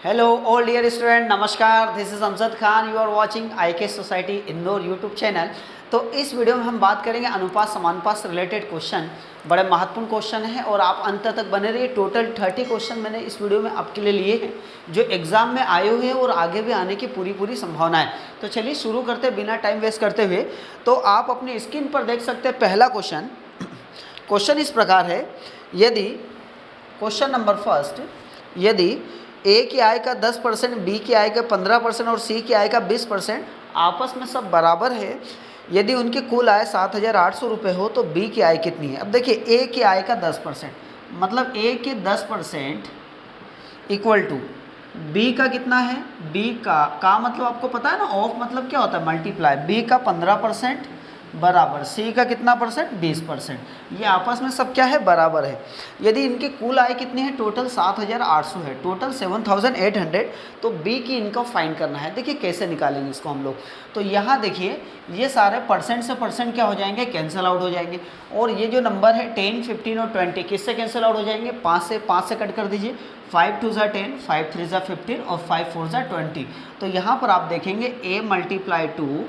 Hello all dear student, नमस्कार। This is Amjad Khan. You are watching IK society Indore YouTube channel. तो इस video में हम बात करेंगे अनुपात समानुपात से रिलेटेड क्वेश्चन। बड़े महत्वपूर्ण क्वेश्चन हैं और आप अंत तक बने रहिए। टोटल 30 क्वेश्चन मैंने इस वीडियो में आपके लिए लिए हैं जो एग्जाम में आए हुए हैं और आगे भी आने की पूरी संभावना है। तो चलिए शुरू करते हैं बिना टाइम वेस्ट करते हुए। तो आप अपनी स्क्रीन पर देख सकते हैं पहला क्वेश्चन इस प्रकार है। यदि क्वेश्चन नंबर फर्स्ट, यदि ए की आय का 10%, बी की आय का 15% और सी की आय का 20% आपस में सब बराबर है, यदि उनकी कुल आय 7,800 रुपये हो तो बी की आय कितनी है। अब देखिए ए की आय का 10%, मतलब ए के 10% इक्वल टू बी का कितना है। बी का मतलब आपको पता है ना, ऑफ मतलब क्या होता है, मल्टीप्लाई। बी का 15% बराबर सी का कितना परसेंट, 20%। ये आपस में सब क्या है, बराबर है। यदि इनकी कुल आय कितनी है, टोटल 7,800 है, टोटल 7,800। तो बी की इनकम फाइंड करना है। देखिए कैसे निकालेंगे इसको हम लोग। तो यहाँ देखिए ये सारे परसेंट से परसेंट क्या हो जाएंगे, कैंसिल आउट हो जाएंगे। और ये जो नंबर है 10, 15 और 20 किससे कैंसिल आउट हो जाएंगे, 5 से कट कर दीजिए। 5 2 ज़ा 10, 5 3 ज़ा 15 और 5 4 ज़ा 20। तो यहाँ पर आप देखेंगे a multiply 2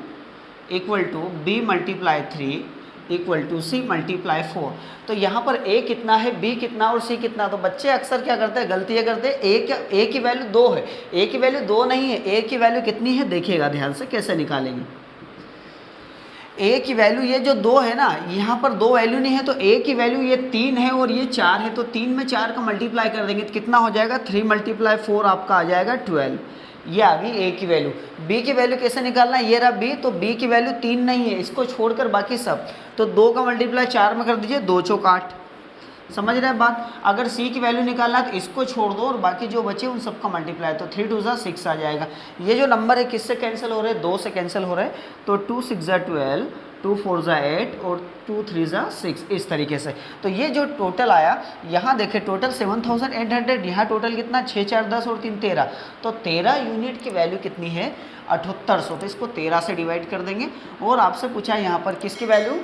equal to b multiply 3 equal to c multiply 4। तो यहाँ पर a कितना है, b कितना और c कितना। तो बच्चे अक्सर क्या करते हैं, गलतियाँ करते हैं। a की वैल्यू 2 है, a की वैल्यू 2 नहीं है, a की वैल्यू कितनी है, देखिएगा ध्यान से कैसे निकालेंगे। a की वैल्यू ये जो 2 है ना, यहाँ पर 2 वैल्यू नहीं है, तो a की वैल्यू ये 3 है और ये 4 है। तो 3 में 4 का मल्टीप्लाई कर देंगे तो कितना हो जाएगा, 3 मल्टीप्लाई 4 आपका आ जाएगा 12। ये आ गई ए की वैल्यू। बी की वैल्यू कैसे निकालना है, ये रहा बी। तो बी की वैल्यू 3 नहीं है, इसको छोड़कर बाकी सब। तो 2 का मल्टीप्लाई 4 में कर दीजिए, 2 चौक 8। समझ रहे हैं बात। अगर सी की वैल्यू निकालना है तो इसको छोड़ दो और बाकी जो बचे उन सबका मल्टीप्लाई। तो 3 2 ज़ा 6 आ जाएगा। ये जो नंबर है किससे कैंसिल हो रहे हैं, 2 से कैंसिल हो रहे हैं। तो 2 6 ज़ा 12, 2 4 ज़ा 8 और 2 3 ज़ा 6, इस तरीके से। तो ये जो टोटल आया, यहाँ देखें टोटल 7,800, यहाँ टोटल कितना, 6 4 10 और 3 13। तो 13 यूनिट की वैल्यू कितनी है, 7800। तो इसको 13 से डिवाइड कर देंगे। और आपसे पूछा है यहाँ पर किसकी वैल्यू,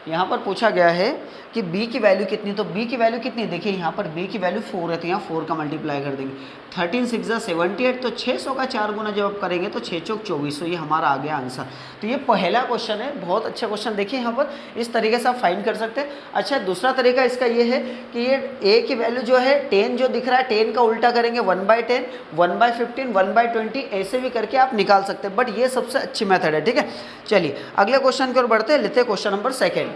यहाँ पर पूछा गया है कि b की वैल्यू कितनी। तो b की वैल्यू कितनी, देखिए यहाँ पर b की वैल्यू 4 है, तो यहाँ 4 का मल्टीप्लाई कर देंगे। 13 6 ज़ा 78। तो 600 का 4 गुना जब आप करेंगे तो 6 चौक 24। तो ये हमारा आ गया आंसर। तो ये पहला क्वेश्चन है, बहुत अच्छा क्वेश्चन। देखिए यहाँ पर इस तरीके से आप फाइंड कर सकते हैं। अच्छा, दूसरा तरीका इसका ये है कि ये a की वैल्यू जो है 10 जो दिख रहा है, 10 का उल्टा करेंगे 1/10, 1/15, 1/20, ऐसे भी करके आप निकाल सकते हैं। बट ये सबसे अच्छी मेथड है, ठीक है। चलिए अगले क्वेश्चन की ओर बढ़ते हैं, लेते हैं question number second.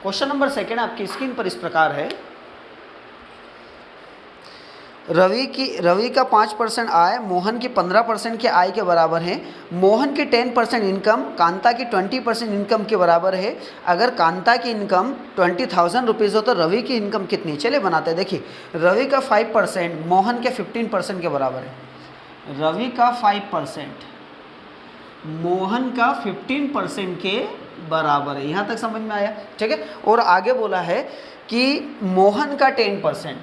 Question number second आपकी स्क्रीन पर इस प्रकार है। रवि का 5% आय मोहन की 15% के आय के बराबर है। मोहन की 10% इनकम कांता की 20% इनकम के बराबर है। अगर कांता की इनकम 20,000 रुपीज़ हो तो रवि की इनकम कितनी। चलिए बनाते हैं। देखिए रवि का 5% मोहन के 15% के बराबर है। रवि का 5% मोहन का 15% के बराबर है। यहाँ तक समझ में आया, ठीक है। और आगे बोला है कि मोहन का 10%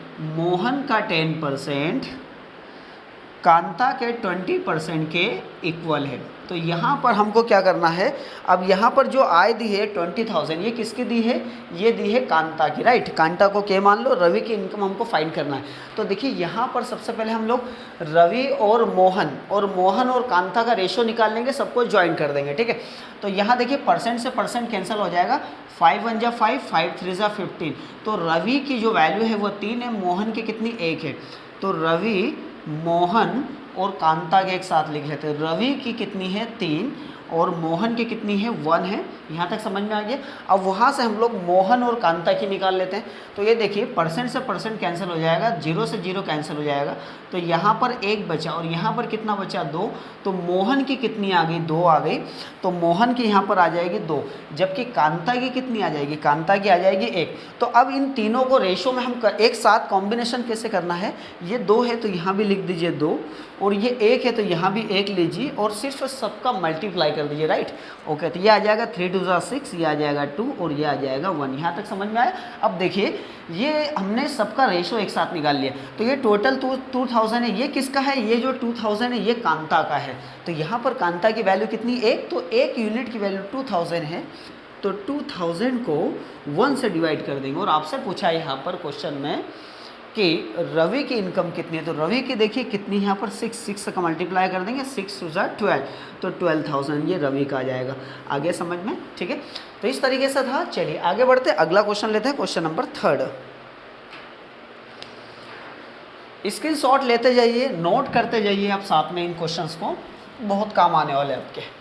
कांता के 20% के इक्वल है। तो यहाँ पर हमको क्या करना है, अब यहाँ पर जो आय दी है 20,000, ये किसकी दी है, ये दी है कांता की, राइट। कांता को क्या मान लो, रवि की इनकम हमको फाइंड करना है। तो देखिए यहाँ पर सबसे पहले हम लोग रवि और मोहन और कांता का रेशो निकाल लेंगे, सबको ज्वाइन कर देंगे, ठीक है। तो यहाँ देखिए परसेंट से परसेंट कैंसिल हो जाएगा। 5 1 ज़ा 5, 5 3 ज़ा 15। तो रवि की जो वैल्यू है वो 3 है, मोहन की कितनी, 1 है। तो रवि, मोहन और कांता के एक साथ लिख लेते हैं। रवि की कितनी है, 3 और मोहन की कितनी है, 1 है। यहाँ तक समझ में आ गया। अब वहाँ से हम लोग मोहन और कांता की निकाल लेते हैं। तो ये देखिए परसेंट से परसेंट कैंसिल हो जाएगा, 0 से 0 कैंसिल हो जाएगा। तो यहाँ पर 1 बचा और यहाँ पर कितना बचा, 2। तो मोहन की कितनी आ गई, 2 आ गई। तो मोहन की यहाँ पर आ जाएगी 2, जबकि कांता की कितनी आ जाएगी, कांता की आ जाएगी 1। तो अब इन तीनों को रेशो में हम एक साथ कॉम्बिनेशन कैसे करना है, ये 2 है तो यहाँ भी लिख दीजिए 2, और ये 1 है तो यहाँ भी 1 लीजिए और सिर्फ सबका मल्टीप्लाई कर कर दीजिए, राइट। ओके, तो ये आ जाएगा 3 2 6, ये आ जाएगा 2 और ये आ जाएगा 1। यहाँ तक समझ में आया। अब देखिए ये हमने सबका रेशो एक साथ निकाल लिया, तो ये टोटल 2000 है। ये किसका है? ये जो 2000 है ये कांता का है। तो यहाँ पर कांता की वैल्यू कितनी? 1, तो 1 यूनिट की वैल्यू 2000 है, तो 2000 को 1 से डिवाइड कर देंगे। और आपसे पूछा है यहाँ पर क्वेश्चन में कि रवि की इनकम कितनी है, तो रवि की देखिए कितनी यहाँ पर 6 का मल्टीप्लाई कर देंगे, 6 2 12, तो 12,000 ये रवि का आ जाएगा। आगे समझ में, ठीक है। तो इस तरीके से था। चलिए आगे बढ़ते, अगला क्वेश्चन लेते हैं, क्वेश्चन नंबर 3। स्क्रीनशॉट लेते जाइए, नोट करते जाइए आप साथ में इन क्वेश्चंस को, बहुत काम आने वाले हैं आपके।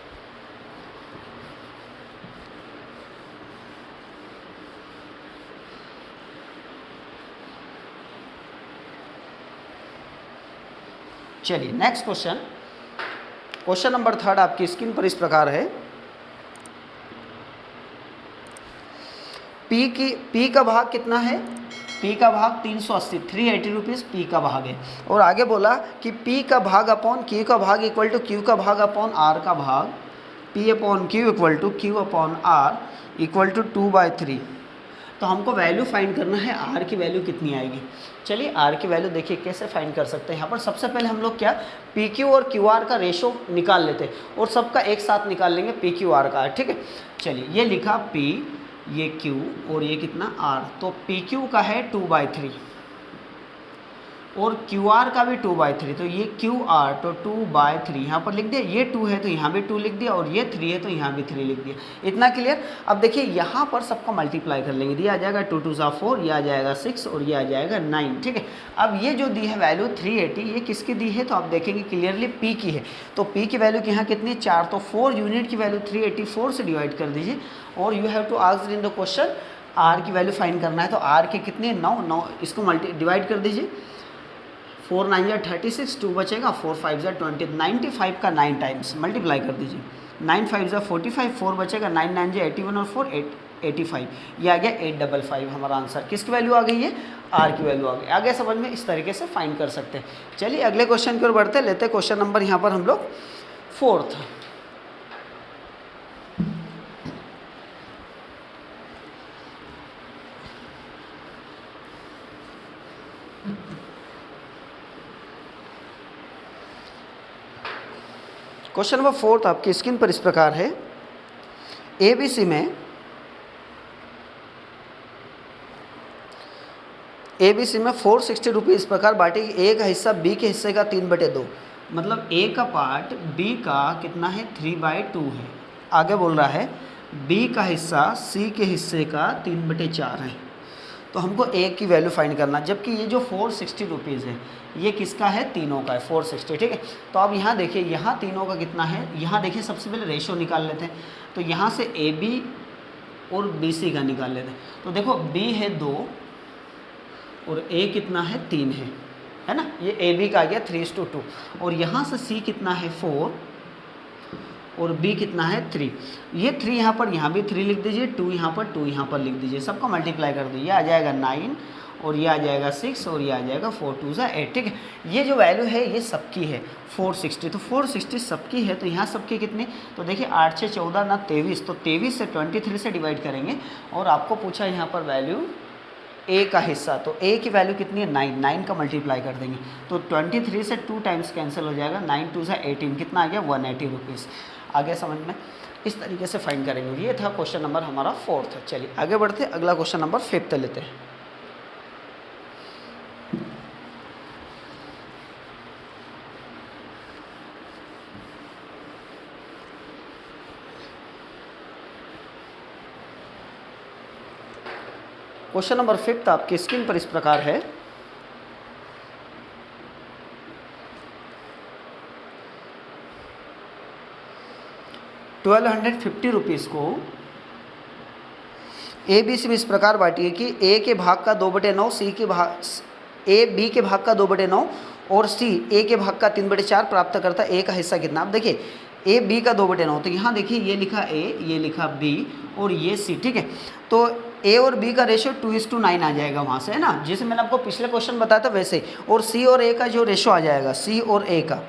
चलिए नेक्स्ट क्वेश्चन, क्वेश्चन नंबर 3 आपकी स्क्रीन पर इस प्रकार है। पी का भाग कितना है? पी का भाग 380, 380 रुपीज़ पी का भाग है। और आगे बोला कि पी का भाग अपॉन क्यू का भाग इक्वल टू क्यू का भाग अपॉन आर का भाग, p upon q equal to q upon r equal to 2/3। तो हमको वैल्यू फाइंड करना है, आर की वैल्यू कितनी आएगी। चलिए आर की वैल्यू देखिए कैसे फाइंड कर सकते हैं। यहाँ पर सबसे पहले हम लोग क्या, पी क्यू और क्यू आर का रेशो निकाल लेते हैं और सबका एक साथ निकाल लेंगे पी क्यू आर का, ठीक है। चलिए ये लिखा पी, ये क्यू और ये कितना आर, तो पी क्यू का है 2/3 और क्यू आर का भी 2/3, तो ये क्यू आर तो 2/3 यहाँ पर लिख दिया। ये 2 है तो यहाँ भी 2 लिख दिया और ये 3 है तो यहाँ भी 3 लिख दिया। इतना क्लियर। अब देखिए यहाँ पर सबका मल्टीप्लाई कर लेंगे, ये आ जाएगा 2 2 4, ये आ जाएगा 6 और ये आ जाएगा 9, ठीक है। अब ये जो दी है वैल्यू 380, ये किसकी दी है? तो आप देखेंगे क्लियरली पी की है। तो पी की वैल्यू यहाँ कितनी? 4, तो 4 यूनिट की वैल्यू 384 से डिवाइड कर दीजिए। और you have to ask in the question r की वैल्यू फाइंड करना है, तो आर की कितनी? 9, इसको डिवाइड कर दीजिए। 4 9 या 36, 2 बचेगा, 4 5 या 20, 95 का 9 टाइम्स मल्टीप्लाई कर दीजिए। 9 5 या 45, 4 बचेगा, 9 9 या 81 और 4 85, ये आ गया 855 हमारा आंसर। किसकी वैल्यू आ गई है? आर की वैल्यू आ गई। आगे समझ में इस तरीके से फाइंड कर सकते हैं। चलिए अगले क्वेश्चन की ओर बढ़ते, लेते क्वेश्चन नंबर यहाँ पर हम लोग 4। क्वेश्चन नंबर 4 आपकी स्क्रीन पर इस प्रकार है। एबीसी में एबीसी में 460 रुपये इस प्रकार बांटी, ए का हिस्सा बी के हिस्से का 3/2, मतलब ए का पार्ट बी का कितना है? 3/2 है। आगे बोल रहा है बी का हिस्सा सी के हिस्से का 3/4 है। तो हमको ए की वैल्यू फाइंड करना, जबकि ये जो 460 रुपीज़ है ये किसका है? तीनों का है, 460, ठीक है। तो अब यहाँ देखिए, यहाँ तीनों का कितना है? यहाँ देखिए सबसे पहले रेशो निकाल लेते हैं। तो यहाँ से ए बी और बी सी का निकाल लेते हैं। तो देखो बी है 2 और ए कितना है? 3 है ना। ये ए बी का आ गया 3:2 और यहाँ से सी कितना है? 4 और b कितना है? 3। ये 3 यहाँ पर, यहाँ भी 3 लिख दीजिए, 2 यहाँ पर, 2 यहाँ पर लिख दीजिए, सबका मल्टीप्लाई कर दीजिए। आ जाएगा 9 और ये आ जाएगा 6 और ये आ जाएगा 4 2 8, ठीक है। ये जो वैल्यू है ये सबकी है 460, तो 460 सबकी है, तो यहाँ सबकी कितनी? तो देखिए 8 6 14 ना 23, तो 23 से 23 से डिवाइड करेंगे। और आपको पूछा यहाँ पर वैल्यू ए का हिस्सा, तो ए की वैल्यू कितनी है? 9 का मल्टीप्लाई कर देंगे, तो 23 से 2 टाइम्स कैंसिल हो जाएगा, 9 2 18, कितना आ गया? 180 रुपीज़। आगे समझ में इस तरीके से फाइंड करेंगे। ये था क्वेश्चन नंबर हमारा 4। चलिए आगे बढ़ते, अगला क्वेश्चन नंबर 5 लेते हैं। क्वेश्चन नंबर 5 आपकी स्क्रीन पर इस प्रकार है। ₹1250 को ए बी सी में इस प्रकार बांटिए कि ए के भाग का 2/9, सी के भाग ए बी के भाग का 2/9 और सी ए के भाग का 3/4 प्राप्त करता है। ए का हिस्सा कितना? अब देखिए ए बी का 2/9, तो यहाँ देखिए ये लिखा ए, ये लिखा बी और ये सी, ठीक है। तो ए और बी का रेशो 2:9 आ जाएगा वहाँ से, है ना, जैसे मैंने आपको पिछले क्वेश्चन बताया था वैसे। और सी और ए का जो रेशो आ जाएगा, सी और ए का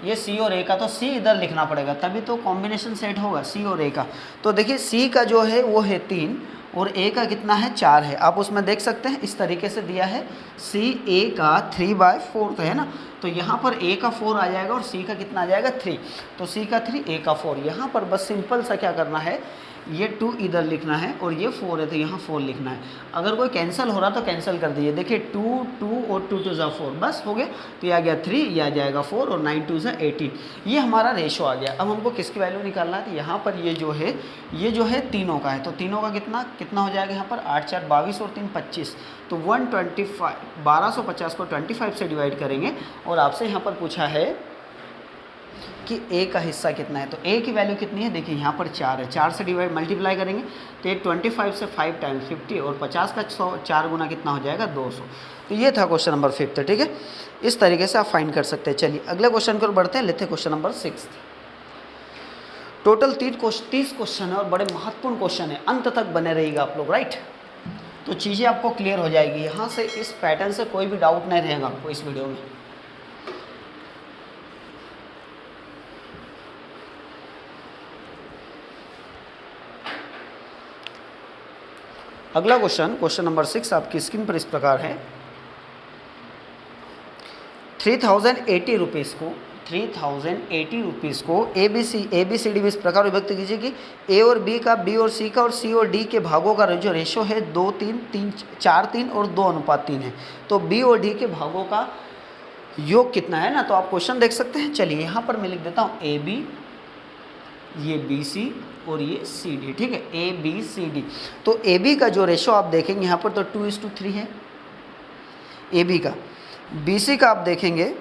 ये सी और ए का, तो सी इधर लिखना पड़ेगा तभी तो कॉम्बिनेशन सेट होगा सी और ए का। तो देखिए सी का जो है वो है 3 और ए का कितना है 4 है। आप उसमें देख सकते हैं इस तरीके से दिया है सी ए का 3/4 है ना, तो यहाँ पर ए का 4 आ जाएगा और सी का कितना आ जाएगा 3, तो सी का 3 ए का 4। यहाँ पर बस सिंपल सा क्या करना है, ये 2 इधर लिखना है और ये 4 है तो यहाँ 4 लिखना है। अगर कोई कैंसिल हो रहा तो कैंसिल कर दीजिए, देखिए 2 2 और 2 2 4, बस हो गया। तो ये आ गया 3, ये आ जाएगा 4 और 9 2 18, ये हमारा रेशो आ गया। अब हमको किसकी वैल्यू निकालना है, तो यहाँ पर ये जो है तीनों का है, तो तीनों का कितना हो जाएगा यहाँ पर 8 4 22 और 3 25, तो 1250 को 25 से डिवाइड करेंगे और आपसे यहाँ पर पूछा है कि ए का हिस्सा कितना है। तो ए की वैल्यू कितनी है, देखिए यहाँ पर 4 है, 4 से डिवाइड मल्टीप्लाई करेंगे तो ये 25 से 5 टाइम्स 50 और 50 का 100 4 गुना कितना हो जाएगा 200। तो ये था क्वेश्चन नंबर 5, ठीक है। इस तरीके से आप फाइंड कर सकते हैं। चलिए अगले क्वेश्चन की ओर बढ़ते हैं, लेते हैं क्वेश्चन नंबर 6। टोटल 30 क्वेश्चन है और बड़े महत्वपूर्ण क्वेश्चन है, अंत तक बने रहिएगा आप लोग, राइट। तो चीज़ें आपको क्लियर हो जाएगी, यहाँ से इस पैटर्न से कोई भी डाउट नहीं रहेगा आपको इस वीडियो में। अगला क्वेश्चन नंबर 6 आपकी स्क्रीन पर इस प्रकार है। 3080 रुपीज़ को ए बी सी डी में इस प्रकार विभक्त कीजिए कि ए और बी का, बी और सी का और सी और डी के भागों का जो रेशो है 2 3 3 4 3 और 2:3 है। तो बी और डी के भागों का योग कितना है ना, तो आप क्वेश्चन देख सकते हैं। चलिए यहाँ पर मैं लिख देता हूँ ए बी, ये बी सी और ये सी डी, ठीक है, ए बी सी डी। तो ए बी का जो रेशो आप देखेंगे यहाँ पर तो 2:3 है ए बी का। बी सी का आप देखेंगे,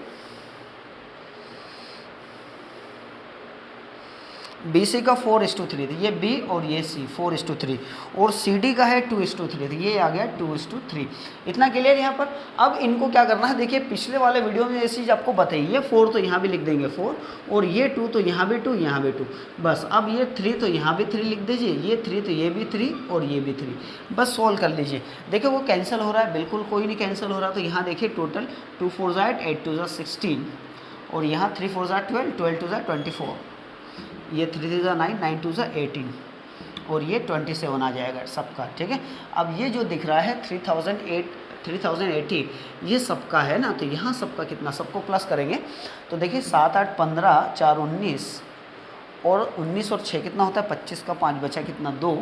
बी सी का 4:3, तो ये बी और ये सी 4:3 और सी डी का है 2:3, तो ये आ गया 2:3। इतना क्लियर यहाँ पर। अब इनको क्या करना है, देखिए पिछले वाले वीडियो में ये चीज़ आपको बताई, ये 4 तो यहाँ भी लिख देंगे 4 और ये 2 तो यहाँ भी 2 यहाँ भी 2, बस। अब ये 3 तो यहाँ भी 3 लिख दीजिए, ये 3 तो ये भी 3 और ये भी 3, बस सॉल्व कर लीजिए। देखिए वो कैंसिल हो रहा है, बिल्कुल कोई नहीं कैंसिल हो रहा। तो यहाँ देखिए टोटल 2 4 8 8 2 16 और यहाँ 3 4 12 12 2 24, ये 3 3 9 9 2 18 और ये 27 आ जाएगा सबका, ठीक है। अब ये जो दिख रहा है 3080 ये सबका है ना, तो यहाँ सबका कितना, सबको प्लस करेंगे तो देखिए 7 8 15 4 19 और 19 और 6 कितना होता है 25 का 5 बचा कितना 2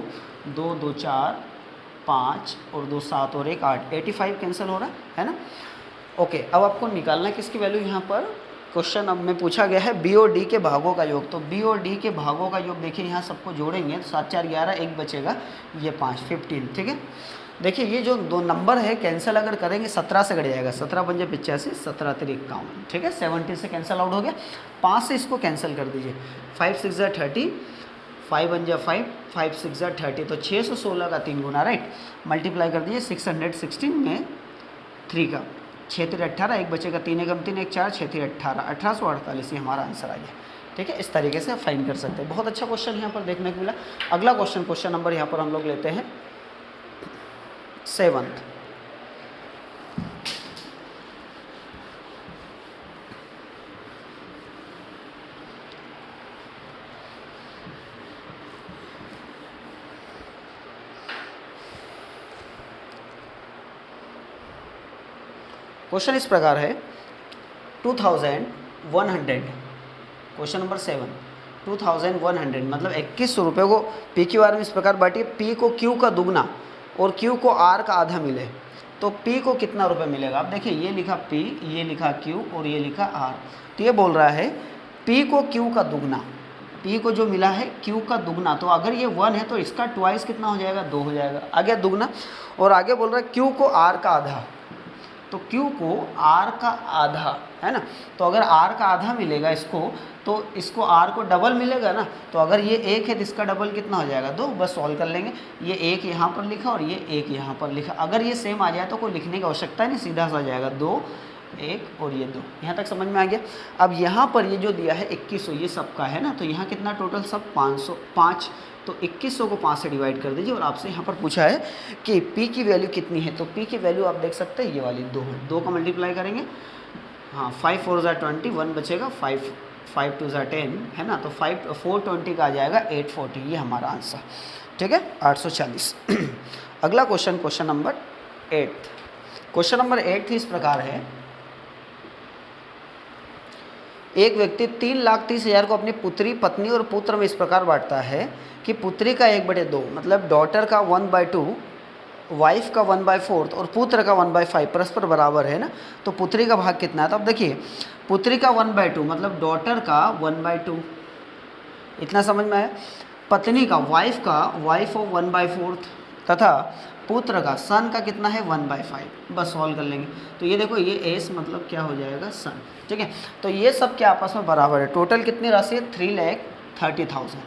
2 2 4 5 और 2 7 और 1 8, 85 कैंसिल हो रहा है ना। ओके, अब आपको निकालना है किसकी वैल्यू, यहाँ पर क्वेश्चन अब में पूछा गया है बी और डी के भागों का योग। तो बी और डी के भागों का योग देखिए यहाँ सबको जोड़ेंगे तो 7 4 11, 1 बचेगा, ये 5 15, ठीक है। देखिए ये जो दो नंबर है कैंसिल अगर करेंगे 17 से कट जाएगा, 17 पंजे 85, 17 3 51, ठीक है। 17 से कैंसिल आउट हो गया, 5 से इसको कैंसिल कर दीजिए, 5 6 30, 5 1 5, 5 6 30, तो 616 का 3 गुना, राइट। मल्टीप्लाई कर दीजिए 616 में 3 का, 6 3 18, 1 बचेगा 3 1 3 1 4, 6 3 18, 1848 ये हमारा आंसर आ गया, ठीक है। इस तरीके से फाइंड कर सकते हैं। बहुत अच्छा क्वेश्चन यहाँ पर देखने को मिला। अगला क्वेश्चन नंबर यहाँ पर हम लोग लेते हैं 7th। क्वेश्चन इस प्रकार है 2100, क्वेश्चन नंबर 7, 2100 मतलब 2100 रुपये को पी क्यू आर में इस प्रकार बांटिए, पी को क्यू का दुगना और क्यू को आर का आधा मिले तो पी को कितना रुपए मिलेगा। अब देखिए ये लिखा पी, ये लिखा क्यू और ये लिखा आर, तो ये बोल रहा है पी को क्यू का दुगना, पी को जो मिला है क्यू का दुगना, तो अगर ये 1 है तो इसका ट्वाइस कितना हो जाएगा 2 हो जाएगा, आ गया दुगना। और आगे बोल रहा है क्यू को आर का आधा, तो Q को R का आधा है ना, तो अगर R का आधा मिलेगा इसको तो इसको R को डबल मिलेगा ना, तो अगर ये 1 है तो इसका डबल कितना हो जाएगा 2, बस सॉल्व कर लेंगे। ये 1 यहाँ पर लिखा और ये 1 यहाँ पर लिखा, अगर ये सेम आ जाए तो कोई लिखने की आवश्यकता नहीं, सीधा सा आ जाएगा 2 1 और ये 2, यहाँ तक समझ में आ गया। अब यहाँ पर ये जो दिया है 2100 ये सबका है ना, तो यहाँ कितना टोटल सब 505, तो 2100 को 5 से डिवाइड कर दीजिए। और आपसे यहाँ पर पूछा है कि P की वैल्यू कितनी है, तो P की वैल्यू आप देख सकते हैं ये वाली 2 है, 2 का मल्टीप्लाई करेंगे हाँ 5 4 ज़ा 20, 1 बचेगा, 5 5 2 ज़ा 10 है ना, तो 5 420 का आ जाएगा 840, ये हमारा आंसर। ठीक है, 840। अगला question, question number 8। Question number 8 इस प्रकार है, एक व्यक्ति 3,30,000 को अपनी पुत्री, पत्नी और पुत्र में इस प्रकार बांटता है कि पुत्री का 1/2, मतलब डॉटर का 1/2, वाइफ का 1/4 और पुत्र का 1/5 परस्पर बराबर है ना, तो पुत्री का भाग कितना है? तो अब देखिए, पुत्री का 1/2 मतलब डॉटर का 1/2, इतना समझ में आया। पत्नी का, वाइफ ऑफ 1/4 तथा पुत्र का, सन का कितना है 1/5, बस सॉल्व कर लेंगे। तो ये देखो, ये एस मतलब क्या हो जाएगा, सन। ठीक है, तो ये सब क्या आपस में बराबर है। टोटल कितनी राशि है? 3,30,000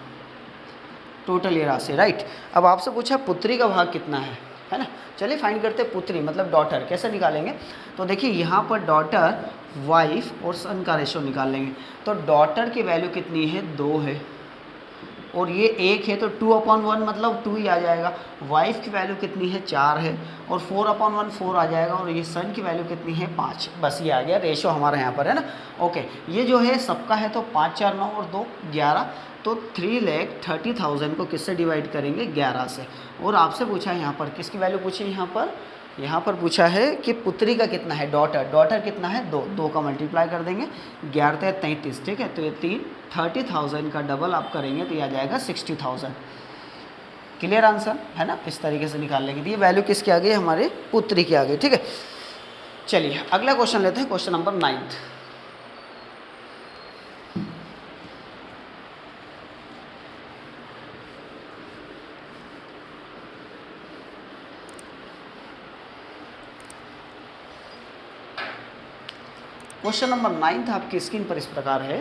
टोटल ये राशि, राइट। अब आपसे पूछा पुत्री का भाग कितना है ना। चलिए फाइंड करते हैं पुत्री मतलब डॉटर, कैसे निकालेंगे? तो देखिए यहाँ पर डॉटर, वाइफ और सन का रेशो निकाल लेंगे। तो डॉटर की वैल्यू कितनी है? 2 है, और ये 1 है तो 2/1 मतलब 2 ही आ जाएगा। वाइफ की वैल्यू कितनी है? 4 है, और 4/1 4 आ जाएगा, और ये सन की वैल्यू कितनी है? 5। बस ये आ गया रेशो हमारा यहाँ पर, है ना। ओके, ये जो है सबका है, तो 5 4 9 और 2 11, तो 3,30,000 को किससे डिवाइड करेंगे? 11 से। और आपसे पूछा है यहाँ पर, किसकी वैल्यू पूछी? यहाँ पर पूछा है कि पुत्री का कितना है, डॉटर कितना है? 2 का मल्टीप्लाई कर देंगे, 11 33। ठीक है, तो ये 30,000 का डबल आप करेंगे तो ये आ जाएगा 60,000। क्लियर आंसर है ना, इस तरीके से निकाल लेंगे। तो ये वैल्यू किसकी आ गई? हमारे पुत्री की आ गई। ठीक है, चलिए अगला क्वेश्चन लेते हैं, क्वेश्चन नंबर 9। क्वेश्चन नंबर 9 आपकी स्क्रीन पर इस प्रकार है,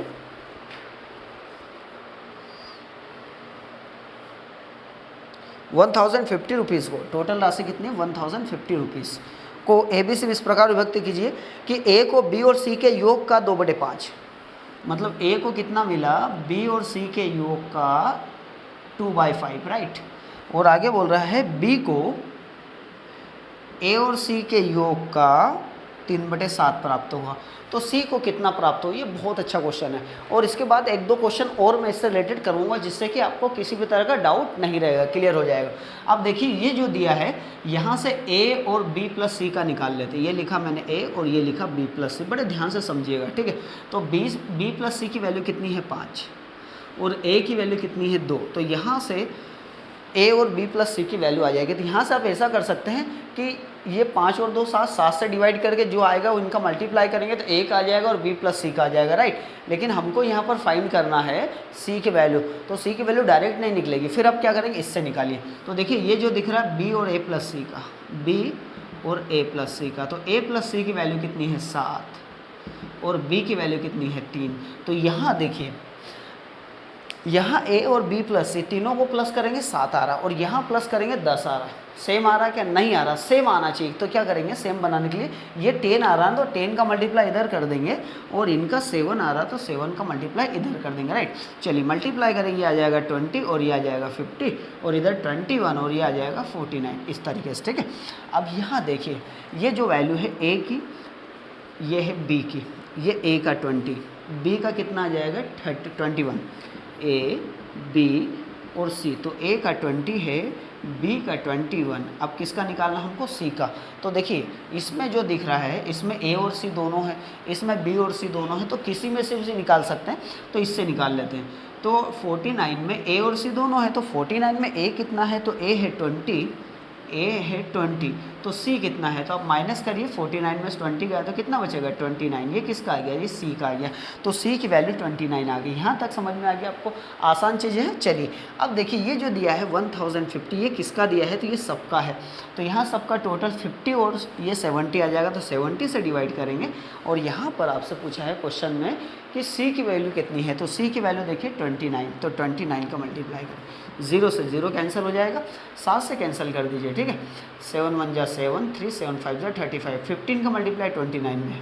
₹1050 को, टोटल राशि कितनी है? ₹1050 को ABC इस प्रकार विभक्त कीजिए कि A को B और C के योग का 2/5, मतलब A को कितना मिला? B और C के योग का 2/5, राइट। और आगे बोल रहा है B को A और C के योग का 3/7 प्राप्त हुआ, तो C को कितना प्राप्त हो? ये बहुत अच्छा क्वेश्चन है। और इसके बाद 1-2 क्वेश्चन और मैं इससे रिलेटेड करूँगा, जिससे कि आपको किसी भी तरह का डाउट नहीं रहेगा, क्लियर हो जाएगा। अब देखिए, ये जो दिया है, यहाँ से A और B प्लस C का निकाल लेते हैं। ये लिखा मैंने A और ये लिखा B प्लस C, बड़े ध्यान से समझिएगा। ठीक है, तो B प्लस C की वैल्यू कितनी है? 5, और A की वैल्यू कितनी है? 2। तो यहाँ से A और B प्लस C की वैल्यू आ जाएगी। तो यहाँ से आप ऐसा कर सकते हैं कि ये 5 और 2 7 से डिवाइड करके जो आएगा वो इनका मल्टीप्लाई करेंगे तो A का आ जाएगा और B प्लस C का आ जाएगा, राइट। लेकिन हमको यहाँ पर फाइंड करना है C की वैल्यू, तो C की वैल्यू डायरेक्ट नहीं निकलेगी। फिर आप क्या करेंगे? इससे निकालिए। तो देखिए, ये जो दिख रहा है B और A प्लस C का, B और A प्लस C का, तो A प्लस C की वैल्यू कितनी है? 7, और B की वैल्यू कितनी है? 3। तो यहाँ देखिए, यहाँ A और B प्लस C तीनों को प्लस करेंगे 7 आ रहा, और यहाँ प्लस करेंगे 10 आ रहा। सेम आ रहा क्या? नहीं आ रहा, सेम आना चाहिए। तो क्या करेंगे? सेम बनाने के लिए ये 10 आ रहा है तो 10 का मल्टीप्लाई इधर कर देंगे, और इनका 7 आ रहा तो 7 का मल्टीप्लाई इधर कर देंगे, राइट। चलिए मल्टीप्लाई करेंगे, आ जाएगा 20, और ये आ जाएगा 50, और इधर 21, और ये आ जाएगा 49, इस तरीके से। ठीक है, अब यहाँ देखिए, ये जो वैल्यू है A की, ये है B की, ये A का 20, B का कितना आ जाएगा? 21, A, B और C। तो A का 20 है, B का 21। अब किसका निकालना हमको? C का। तो देखिए, इसमें जो दिख रहा है, इसमें A और C दोनों है, इसमें B और C दोनों है, तो किसी में से उसे निकाल सकते हैं। तो इससे निकाल लेते हैं। तो 49 में A और C दोनों है, तो 49 में A कितना है? तो A है 20, A है 20, तो C कितना है? तो आप माइनस करिए, 49 में से 20 गया तो कितना बचेगा? 29। ये किसका आ गया? ये C का आ गया। तो C की वैल्यू 29 आ गई। यहाँ तक समझ में आ गया आपको? आसान चीज़ है। चलिए अब देखिए, ये जो दिया है 1050, ये किसका दिया है? तो ये सबका है। तो यहाँ सबका टोटल 50 और ये 70 आ जाएगा, तो 70 से डिवाइड करेंगे। और यहाँ पर आपसे पूछा है क्वेश्चन में कि C की वैल्यू कितनी है? तो C की वैल्यू देखिए 29, तो 29 का मल्टीप्लाई करें, 0 से 0 कैंसिल हो जाएगा, 7 से कैंसिल कर दीजिए। ठीक है, 7 1 जा 7, 3 7 5 जा 35, 15 का मल्टीप्लाई 29 में,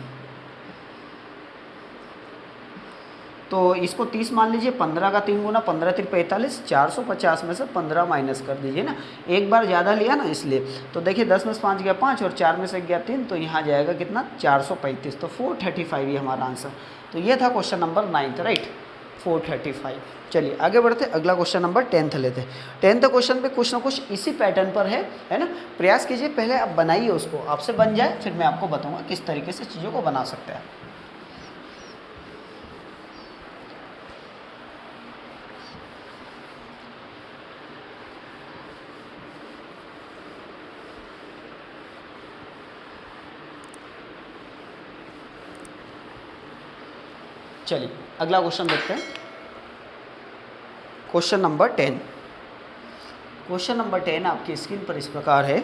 तो इसको 30 मान लीजिए, 15 का 3 गुना 15 3 45, 450 में से 15 माइनस कर दीजिए ना, एक बार ज़्यादा लिया ना इसलिए। तो देखिए 10 में से 5 गया 5 और 4 में से गया 3, तो यहाँ जाएगा कितना 435, तो 435 ये हमारा आंसर। तो ये था क्वेश्चन नंबर 9, राइट, 435। चलिए आगे बढ़ते, अगला क्वेश्चन नंबर 10 लेते हैं। 10th क्वेश्चन पे कुछ ना कुछ इसी पैटर्न पर है ना, प्रयास कीजिए, पहले आप बनाइए उसको, आपसे बन जाए फिर मैं आपको बताऊंगा किस तरीके से चीज़ों को बना सकते हैं। चलिए अगला क्वेश्चन देखते हैं, क्वेश्चन नंबर 10। क्वेश्चन नंबर 10 आपकी स्क्रीन पर इस प्रकार है,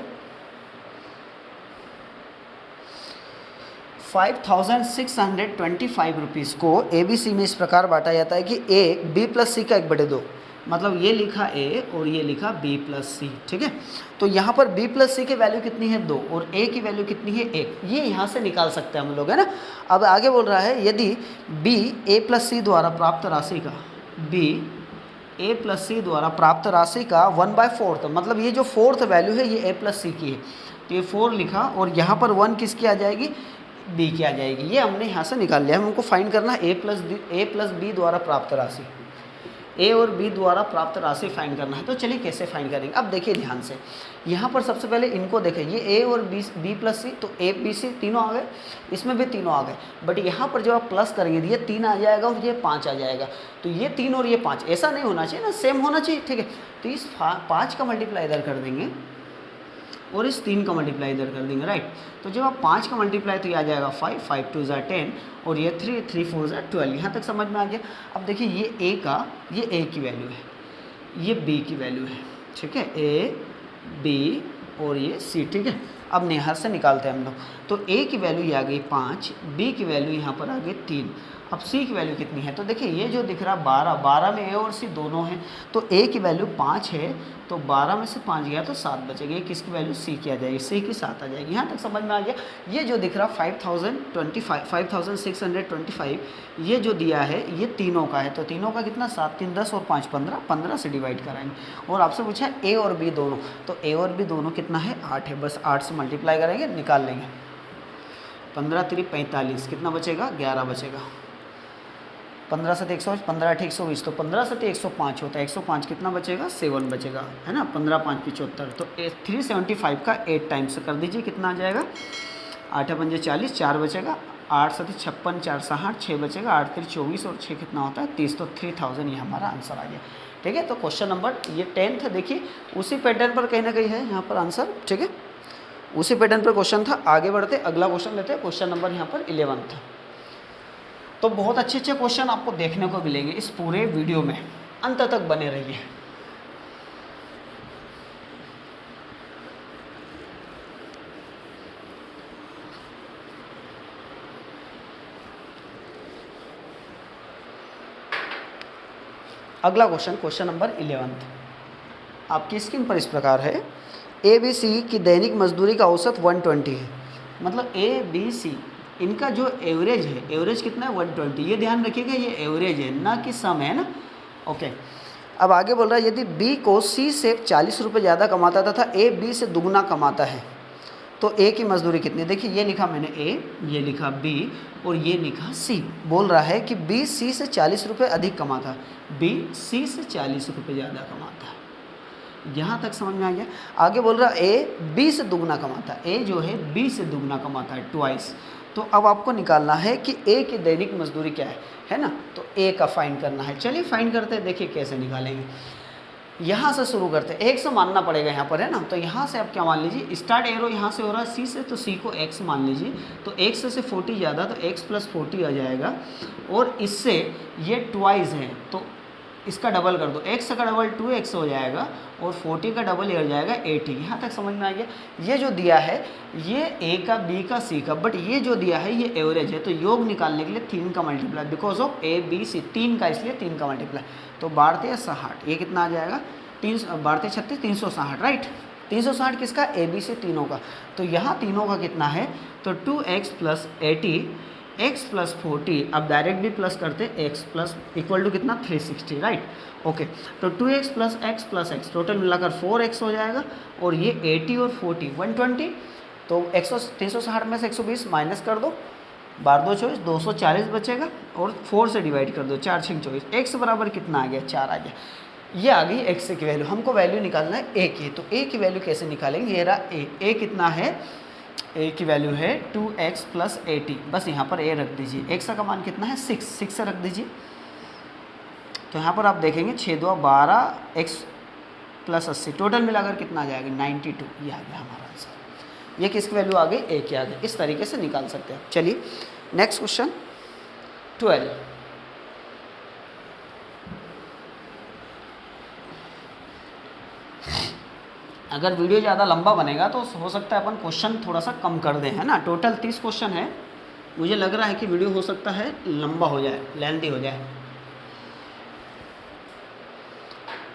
5625 रुपीज़ को ABC में इस प्रकार बांटा जाता है कि A B प्लस C का 1/2, मतलब ये लिखा A और ये लिखा B प्लस C, ठीक है। तो यहाँ पर B प्लस C की वैल्यू कितनी है 2 और A की वैल्यू कितनी है 1, ये यहाँ से निकाल सकते हैं हम लोग, है ना। अब आगे बोल रहा है यदि B A प्लस C द्वारा प्राप्त राशि का, B A प्लस C द्वारा प्राप्त राशि का 1/4, मतलब ये जो 4th वैल्यू है ये A प्लस C की है, तो ये 4 लिखा और यहाँ पर 1 किसकी आ जाएगी, B की आ जाएगी। ये हमने यहाँ से निकाल लिया, हमको फाइंड करना है A प्लस B द्वारा प्राप्त राशि, A और B द्वारा प्राप्त राशि फाइंड करना है। तो चलिए कैसे फाइंड करेंगे, अब देखिए ध्यान से, यहाँ पर सबसे पहले इनको देखें, ये A और B प्लस C, तो A B C तीनों आ गए, इसमें भी तीनों आ गए, बट यहाँ पर जब आप प्लस करेंगे तो ये 3 आ जाएगा और ये 5 आ जाएगा, तो ये 3 और ये 5 ऐसा नहीं होना चाहिए ना, सेम होना चाहिए, ठीक है। तो इस 5 का मल्टीप्लाई इधर कर देंगे और इस 3 का मल्टीप्लाई इधर कर देंगे, राइट। तो जब आप 5 का मल्टीप्लाई तो ये आ जाएगा 5, 5 2 ज़ा 10 और ये 3, 3 4 ज़ा 12, यहाँ तक समझ में आ गया। अब देखिए ये A की वैल्यू है, ये B की वैल्यू है, ठीक है, A B और ये C, ठीक है। अब निहार से निकालते हैं हम लोग, तो A की वैल्यू ये आ गई 5, B की वैल्यू यहाँ पर आ गई 3, अब C की वैल्यू कितनी है, तो देखिए ये जो दिख रहा है 12 में A और C दोनों हैं, तो A की वैल्यू 5 है, तो 12 में से 5 गया तो 7 बचेगी, किसकी वैल्यू C की आ जाएगी, C की 7 आ जाएगी। यहाँ तक समझ में आ गया। ये जो दिख रहा 5625 ये जो दिया है ये तीनों का है, तो तीनों का कितना 7 3 10 और 5 15, 15 से डिवाइड कराएंगे। और आपसे पूछा A और B दोनों, तो A और B दोनों कितना है 8 है, बस 8 से मल्टीप्लाई करेंगे निकाल लेंगे, 15 3 45, कितना बचेगा 11 बचेगा, 15 से 120, 15 8 120, तो 15 से 105 होता है, 105 कितना बचेगा 7 बचेगा, है ना, 15 5 75, तो 375 का 8 टाइम्स से कर दीजिए, कितना आ जाएगा 8 5 40, 4 बचेगा, 8 7 56, 4 60, 6 बचेगा, 8 3 24 और 6 कितना होता है 30, तो 3000 ये हमारा आंसर आ गया, ठीक है। तो क्वेश्चन नंबर ये 10th देखिए उसी पैटर्न पर कहीं ना कहीं है यहाँ पर आंसर, ठीक है, उसी पैटर्न पर क्वेश्चन था। आगे बढ़ते अगला क्वेश्चन लेते हैं, क्वेश्चन नंबर यहाँ पर 11 था। तो बहुत अच्छे अच्छे क्वेश्चन आपको देखने को मिलेंगे इस पूरे वीडियो में, अंत तक बने रहिए। अगला क्वेश्चन, क्वेश्चन नंबर 11 आपकी स्क्रीन पर इस प्रकार है, ABC की दैनिक मजदूरी का औसत 120 है, मतलब ABC इनका जो एवरेज है, एवरेज कितना है 120, ये ध्यान रखिएगा ये एवरेज है ना कि सम है ना, ओके। अब आगे बोल रहा है यदि B को C से 40 रुपये ज़्यादा कमाता था तथा A B से दुगना कमाता है तो A की मजदूरी कितनी, देखिए ये लिखा मैंने A, ये लिखा B और ये लिखा C। बोल रहा है कि B C से 40 रुपये अधिक कमाता है, B C से 40 रुपये ज़्यादा कमाता है, यहाँ तक समझ में आ गया। आगे बोल रहा है A B से दुगना कमाता है, A जो है B से दुगना कमाता है ट्वाइस। तो अब आपको निकालना है कि A की दैनिक मजदूरी क्या है ना, तो A का फाइंड करना है। चलिए फाइंड करते हैं, देखिए कैसे निकालेंगे। यहाँ से शुरू करते हैं, x मानना पड़ेगा यहाँ पर, है ना। तो यहाँ से आप क्या मान लीजिए, स्टार्ट एरो यहाँ से हो रहा है C से, तो C को x मान लीजिए, तो x से 40 ज़्यादा तो x प्लस 40 आ जाएगा, और इससे ये ट्वाइस है तो इसका डबल कर दो, x का डबल 2x हो जाएगा और 40 का डबल ये हो जाएगा 80। यहाँ तक समझ में आ गया। ये जो दिया है ये A का B का C का, बट ये जो दिया है ये एवरेज है, तो योग निकालने के लिए 3 का multiply, because of A B C 3 का, इसलिए 3 का मल्टीप्लाई, तो 12 60, ये कितना आ जाएगा 12 36 360, राइट। 360 किसका, A B C तीनों का, तो यहाँ तीनों का कितना है तो 2x प्लस 80 x प्लस 40, अब डायरेक्ट भी प्लस करते, x प्लस इक्वल टू कितना 360, राइट। ओके, तो 2x प्लस x टोटल मिलाकर 4x हो जाएगा, और ये 80 और 40 120, तो 360 में से 120 माइनस कर दो, 12 240 बचेगा, और 4 से डिवाइड कर दो, 4 6 24, x बराबर कितना आ गया 4 आ गया। ये आ गई x की वैल्यू, हमको वैल्यू निकालना है a की, तो a की वैल्यू कैसे निकालेंगे, ये रहा a कितना है, a की वैल्यू है 2x प्लस 80, बस यहाँ पर a रख दीजिए, x का मान कितना है 6 से रख दीजिए, तो यहाँ पर आप देखेंगे 6 2 12, x प्लस 80 टोटल मिलाकर कितना आ जाएगा 92, ये आ गया हमारा आंसर। ये किसकी वैल्यू आ गई, a की आ गई, इस तरीके से निकाल सकते हैं। चलिए नेक्स्ट क्वेश्चन 12। अगर वीडियो ज़्यादा लंबा बनेगा तो हो सकता है अपन क्वेश्चन थोड़ा सा कम कर दें, है ना। टोटल 30 क्वेश्चन है, मुझे लग रहा है कि वीडियो हो सकता है लंबा हो जाए, लेंथी हो जाए।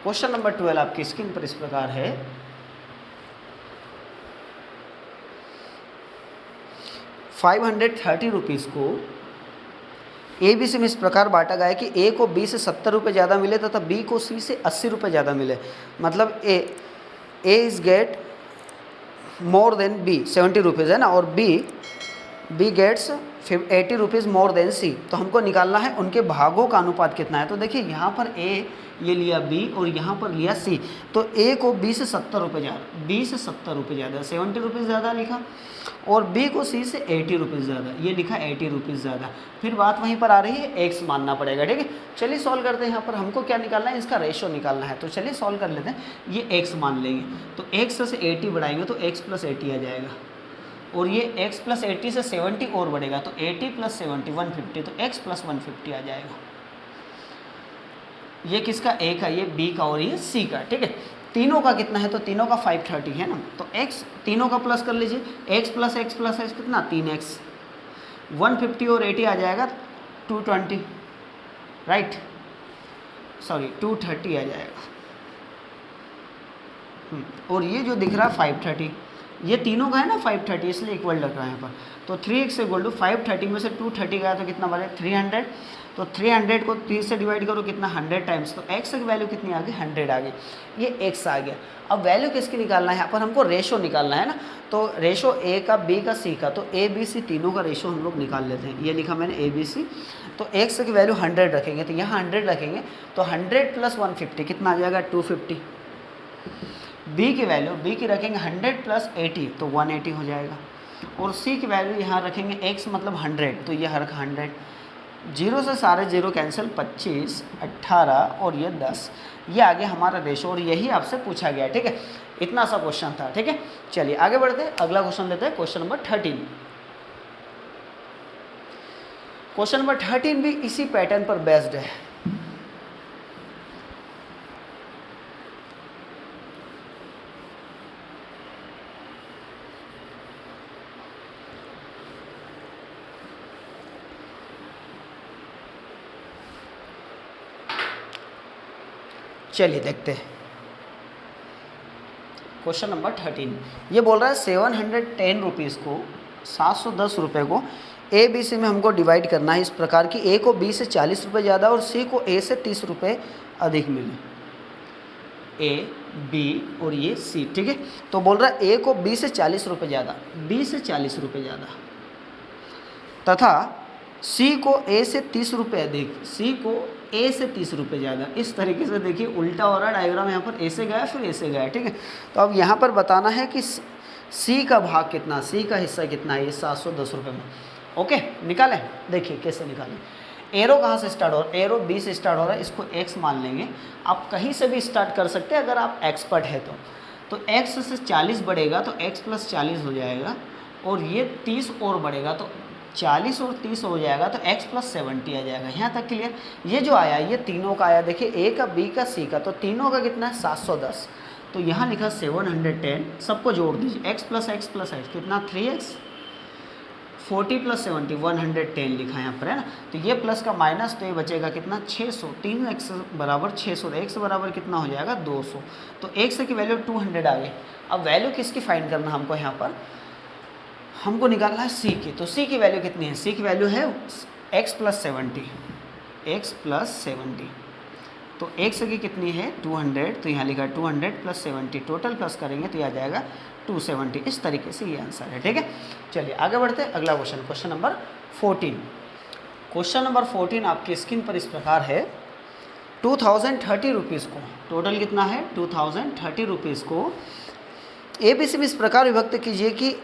क्वेश्चन नंबर 12 आपकी स्क्रीन पर इस प्रकार है, 530 रुपीज़ को ABC में इस प्रकार बांटा गया है कि A को B से 70 रुपये ज़्यादा मिले तथा B को C से 80 रुपये ज़्यादा मिले, मतलब A is get more than B 70 rupees है ना, और B gets 80 rupees more than C, तो हमको निकालना है उनके भागों का अनुपात कितना है। तो देखिए यहाँ पर A ये लिया B और यहाँ पर लिया C, तो A को B से 70 रुपये ज़्यादा, B से 70 रुपये ज़्यादा 70 रुपीज़ ज़्यादा लिखा, और B को C से 80 रुपीज़ ज़्यादा, ये लिखा 80 रुपीज़ ज़्यादा। फिर बात वहीं पर आ रही है, x मानना पड़ेगा, ठीक है। चलिए सॉल्व करते हैं, यहाँ पर हमको क्या निकालना है, इसका रेशो निकालना है, तो चलिए सॉल्व कर लेते हैं। ये x मान लेंगे, तो x से 80 बढ़ाएंगे तो x प्लस 80 आ जाएगा, और ये x प्लस 80 से 70 और बढ़ेगा, तो 80 प्लस 70 150, तो x प्लस 150 आ जाएगा। ये किसका, a का, ये b का और ये c का, ठीक है। तीनों का कितना है, तो तीनों का 530 है ना, तो x तीनों का प्लस कर लीजिए, x प्लस x कितना 3x, 150 और 80 आ जाएगा 220, राइट, सॉरी 230 आ जाएगा। और ये जो दिख रहा है 530, ये तीनों का है ना 530, इसलिए इक्वल लग रहा है यहाँ पर, तो 3x इक्वल टू 530 में से 230 गया तो कितना बने 300, तो 300 को 3 से डिवाइड करो कितना 100 टाइम्स, तो x की वैल्यू कितनी आ गई 100 आ गई, ये x आ गया। अब वैल्यू किसकी निकालना है, यहाँ पर हमको रेशो निकालना है ना, तो रेशो a का b का c का, तो a b c तीनों का रेशो हम लोग निकाल लेते हैं। ये लिखा मैंने a b c, तो x की वैल्यू 100 रखेंगे, तो यहाँ 100 रखेंगे, तो 100 प्लस 150 कितना आ जाएगा 250। b की वैल्यू b की रखेंगे 100 प्लस 80, तो 180 हो जाएगा, और c की वैल्यू यहाँ रखेंगे x मतलब 100, तो ये हर 100, जीरो से सारे जीरो कैंसिल, 25 18 और ये 10, ये आ गया हमारा रेशो, और यही आपसे पूछा गया है, ठीक है। इतना सा क्वेश्चन था, ठीक है। चलिए आगे बढ़ते हैं, अगला क्वेश्चन लेते हैं, क्वेश्चन नंबर 13। क्वेश्चन नंबर 13 भी इसी पैटर्न पर बेस्ड है। चलिए देखते हैं क्वेश्चन नंबर 13। ये बोल रहा है 710 रुपीज़ को 710 रुपये को ए बी सी में हमको डिवाइड करना है इस प्रकार कि ए को बी से 40 रुपये ज़्यादा और सी को ए से 30 रुपये अधिक मिले। ए बी और ये सी, ठीक है। तो बोल रहा है ए को बी से 40 रुपये ज़्यादा, बी से 40 रुपये ज़्यादा, तथा सी को ए से 30 रुपये अधिक, सी को ए से 30 रुपये ज़्यादा। इस तरीके से देखिए उल्टा हो रहा है डायग्राम, यहाँ पर ए से गया फिर ए से गया, ठीक है। तो अब यहाँ पर बताना है कि सी का भाग कितना, सी का हिस्सा कितना है, ये 710 रुपये में। ओके, निकालें, देखिए कैसे निकालें। एरो कहाँ से स्टार्ट हो रहा है, एरो बी से स्टार्ट हो रहा है, इसको एक्स मान लेंगे। आप कहीं से भी स्टार्ट कर सकते हैं अगर आप एक्सपर्ट है तो एक्स से 40 बढ़ेगा तो एक्स प्लस 40 हो जाएगा, और ये 30 और बढ़ेगा तो 40 और 30 हो जाएगा तो x प्लस 70 आ जाएगा। यहाँ तक क्लियर। ये जो आया ये तीनों का आया, देखिए ए का बी का सी का, तो तीनों का कितना है 710। तो यहाँ लिखा 710, सबको जोड़ दीजिए, x प्लस x कितना 3x, 40 प्लस 70 110 लिखा है यहाँ पर, है ना। तो ये प्लस का माइनस, तो ये बचेगा कितना 600, 3x बराबर 600, तो x बराबर कितना हो जाएगा 200। तो x की वैल्यू 200 आ गई। अब वैल्यू किसकी फाइंड करना हमको यहाँ पर, हमको निकालना है सी की। तो सी की वैल्यू कितनी है? सी की वैल्यू है x + 70, x + 70। तो x की कितनी है 200, तो यहाँ लिखा 200 + 70, टोटल प्लस करेंगे तो यह आ जाएगा 270। इस तरीके से ये आंसर है, ठीक है। चलिए आगे बढ़ते हैं, अगला question, question number 14। Question number 14 आपकी स्क्रीन पर इस प्रकार है। 2030 रुपीज़ को, टोटल कितना है 2030 रुपीज़ को ABC में इस प्रकार विभक्त कीजिए कि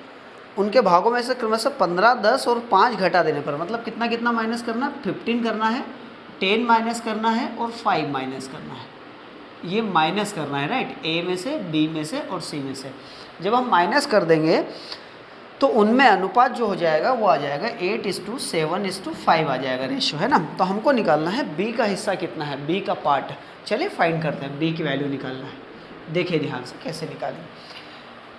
उनके भागों में से क्रमशः 15, 10 और 5 घटा देने पर, मतलब कितना कितना माइनस करना है, 15 करना है, 10 माइनस करना है और 5 माइनस करना है। ये माइनस करना है, राइट, A में से, B में से और C में से। जब हम माइनस कर देंगे तो उनमें अनुपात जो हो जाएगा वो आ जाएगा 8:7:5 आ जाएगा रेशियो, है ना। तो हमको निकालना है B का हिस्सा कितना है, B का पार्ट। चलिए फाइंड करते हैं, B की वैल्यू निकालना है। देखिए ध्यान से कैसे निकालेंगे।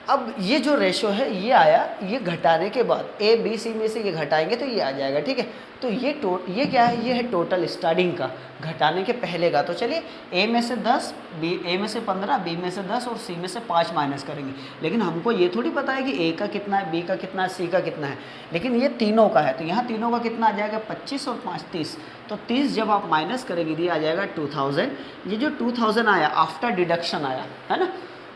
अब ये जो रेशो है ये आया, ये घटाने के बाद A B C में से ये घटाएंगे तो ये आ जाएगा, ठीक है। तो ये क्या है, ये है टोटल स्टार्टिंग का, घटाने के पहले का। तो चलिए A में से 10, A में से 15, B में से 10 और C में से 5 माइनस करेंगे। लेकिन हमको ये थोड़ी पता है कि A का कितना है, B का कितना है, C का कितना है, लेकिन ये तीनों का है। तो यहाँ तीनों का कितना आ जाएगा 25 और 5 30। तो 30 जब आप माइनस करेंगे ये आ जाएगा 2000। ये जो 2000 आया आफ्टर डिडक्शन आया, है ना,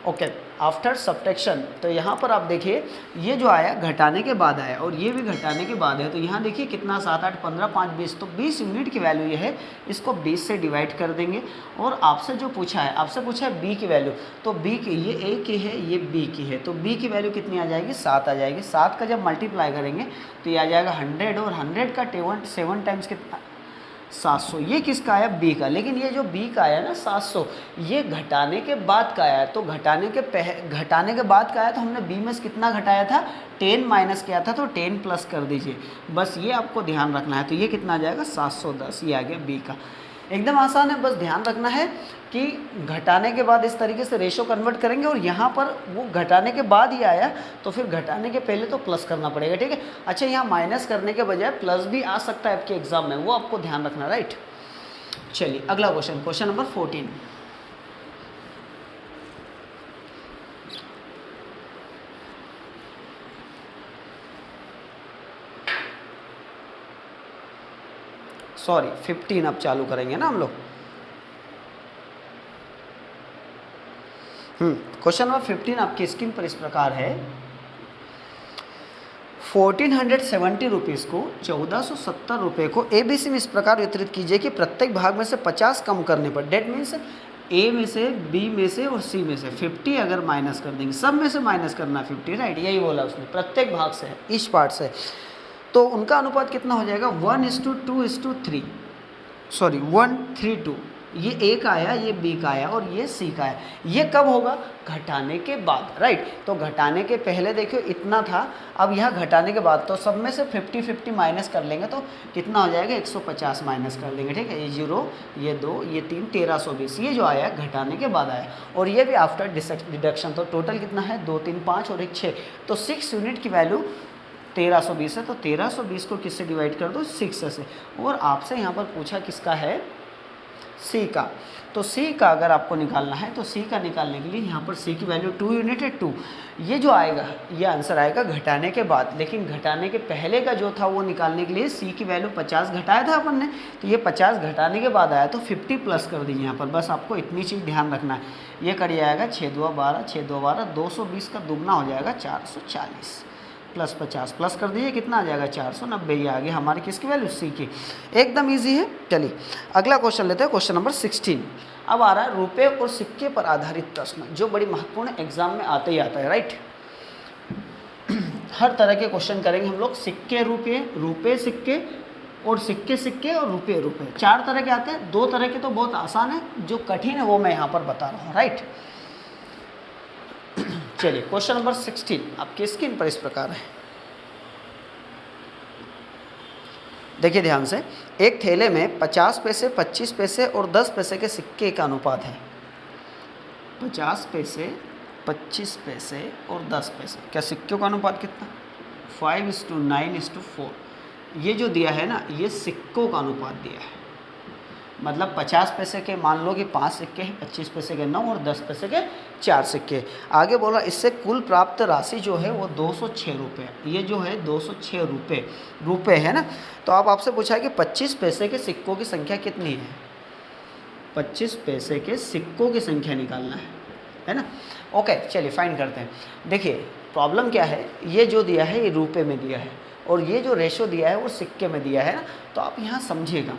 ओके, आफ्टर सब्ट्रैक्शन। तो यहाँ पर आप देखिए ये जो आया घटाने के बाद आया और ये भी घटाने के बाद है। तो यहाँ देखिए कितना 7, 8, 15, 5, 20, तो 20 यूनिट की वैल्यू ये है। इसको 20 से डिवाइड कर देंगे। और आपसे जो पूछा है, आपसे पूछा है B की वैल्यू, तो B की, ये A की है, ये B की है, तो B की वैल्यू कितनी आ जाएगी 7 आ जाएगी। 7 का जब मल्टीप्लाई करेंगे तो ये आ जाएगा 100 और 100 का 7 टाइम्स कितना 700। ये किसका आया B का। लेकिन ये जो B का आया ना 700, ये घटाने के बाद का आया है। तो घटाने के बाद का आया तो हमने B में से कितना घटाया था 10 माइनस किया था, तो 10 प्लस कर दीजिए, बस ये आपको ध्यान रखना है। तो ये कितना आ जाएगा 710, ये आ गया B का। एकदम आसान है, बस ध्यान रखना है कि घटाने के बाद इस तरीके से रेशो कन्वर्ट करेंगे। और यहाँ पर वो घटाने के बाद ही आया तो फिर घटाने के पहले तो प्लस करना पड़ेगा, ठीक है। अच्छा, यहाँ माइनस करने के बजाय प्लस भी आ सकता है आपके एग्जाम में, वो आपको ध्यान रखना, राइट। चलिए अगला क्वेश्चन, क्वेश्चन नंबर 14। सॉरी 15 अब चालू करेंगे ना हम लोग। क्वेश्चन नंबर 15 आपकी स्क्रीन पर इस प्रकार है। 1470 रुपीज़ को 1470 रुपये को ABC में इस प्रकार वितरित कीजिए कि प्रत्येक भाग में से 50 कम करने पर, डेट मीन्स A में से, B में से और C में से 50 अगर माइनस कर देंगे, सब में से माइनस करना 50, राइट, यही बोला उसने, प्रत्येक भाग से, इस पार्ट से। तो उनका अनुपात कितना हो जाएगा 1:2:3, सॉरी 1:3:2। ये A का आया, ये B का आया और ये C का आया। ये कब होगा घटाने के बाद, राइट। तो घटाने के पहले देखियो इतना था, अब यहाँ घटाने के बाद, तो सब में से 50 माइनस कर लेंगे तो कितना हो जाएगा 150 माइनस कर लेंगे, ठीक है। ये 0, ये 2, ये 3, 1320। ये जो आया घटाने के बाद आया और ये भी आफ्टर डिडक्शन। तो टोटल कितना है 2, 3, 5 और 1 6। तो 6 यूनिट की वैल्यू 1320 है। तो 1320 को किससे डिवाइड कर दो 6 से। और आपसे यहाँ पर पूछा किसका है C का। तो C का अगर आपको निकालना है तो C का निकालने के लिए यहाँ पर C की वैल्यू 2 यूनिट है 2। ये जो आएगा ये आंसर आएगा घटाने के बाद। लेकिन घटाने के पहले का जो था वो निकालने के लिए C की वैल्यू 50 घटाया था अपन ने, तो ये 50 घटाने के बाद आया तो 50 प्लस कर दीजिए यहाँ पर। बस आपको इतनी चीज़ ध्यान रखना है। ये कर जाएगा 6 2 12, 6 2 12, 220 का दुगना हो जाएगा 440 प्लस 50 प्लस कर दीजिए, कितना आ जाएगा 490। ये आ गया हमारे किसकी वैल्यू C की। एकदम इजी है। चलिए अगला क्वेश्चन लेते हैं, क्वेश्चन नंबर 16। अब आ रहा है रुपए और सिक्के पर आधारित प्रश्न, जो बड़ी महत्वपूर्ण एग्जाम में आते ही आता है, राइट। हर तरह के क्वेश्चन करेंगे हम लोग, सिक्के रुपये, रुपये सिक्के और सिक्के सिक्के और रुपये रुपये, 4 तरह के आते हैं। 2 तरह के तो बहुत आसान है, जो कठिन है वो मैं यहाँ पर बता रहा हूँ, राइट। चलिए क्वेश्चन नंबर 16 आपकी स्क्रीन पर इस प्रकार है। देखिए ध्यान से, एक थैले में 50 पैसे, 25 पैसे और 10 पैसे के सिक्के का अनुपात है। 50 पैसे, 25 पैसे और 10 पैसे, क्या सिक्कों का अनुपात कितना 5:9:4। ये जो दिया है ना, ये सिक्कों का अनुपात दिया है। मतलब 50 पैसे के मान लो कि 5 सिक्के हैं, 25 पैसे के 9 और 10 पैसे के 4 सिक्के। आगे बोला इससे कुल प्राप्त राशि जो है वो 206 रुपये, ये जो है 206 रुपये है ना। तो अब आपसे पूछा है कि 25 पैसे के सिक्कों की संख्या कितनी है, 25 पैसे के सिक्कों की संख्या निकालना है ना। ओके चलिए फाइंड करते हैं। देखिए प्रॉब्लम क्या है, ये जो दिया है ये रुपए में दिया है और ये जो रेशो दिया है वो सिक्के में दिया है ना। तो आप यहाँ समझिएगा,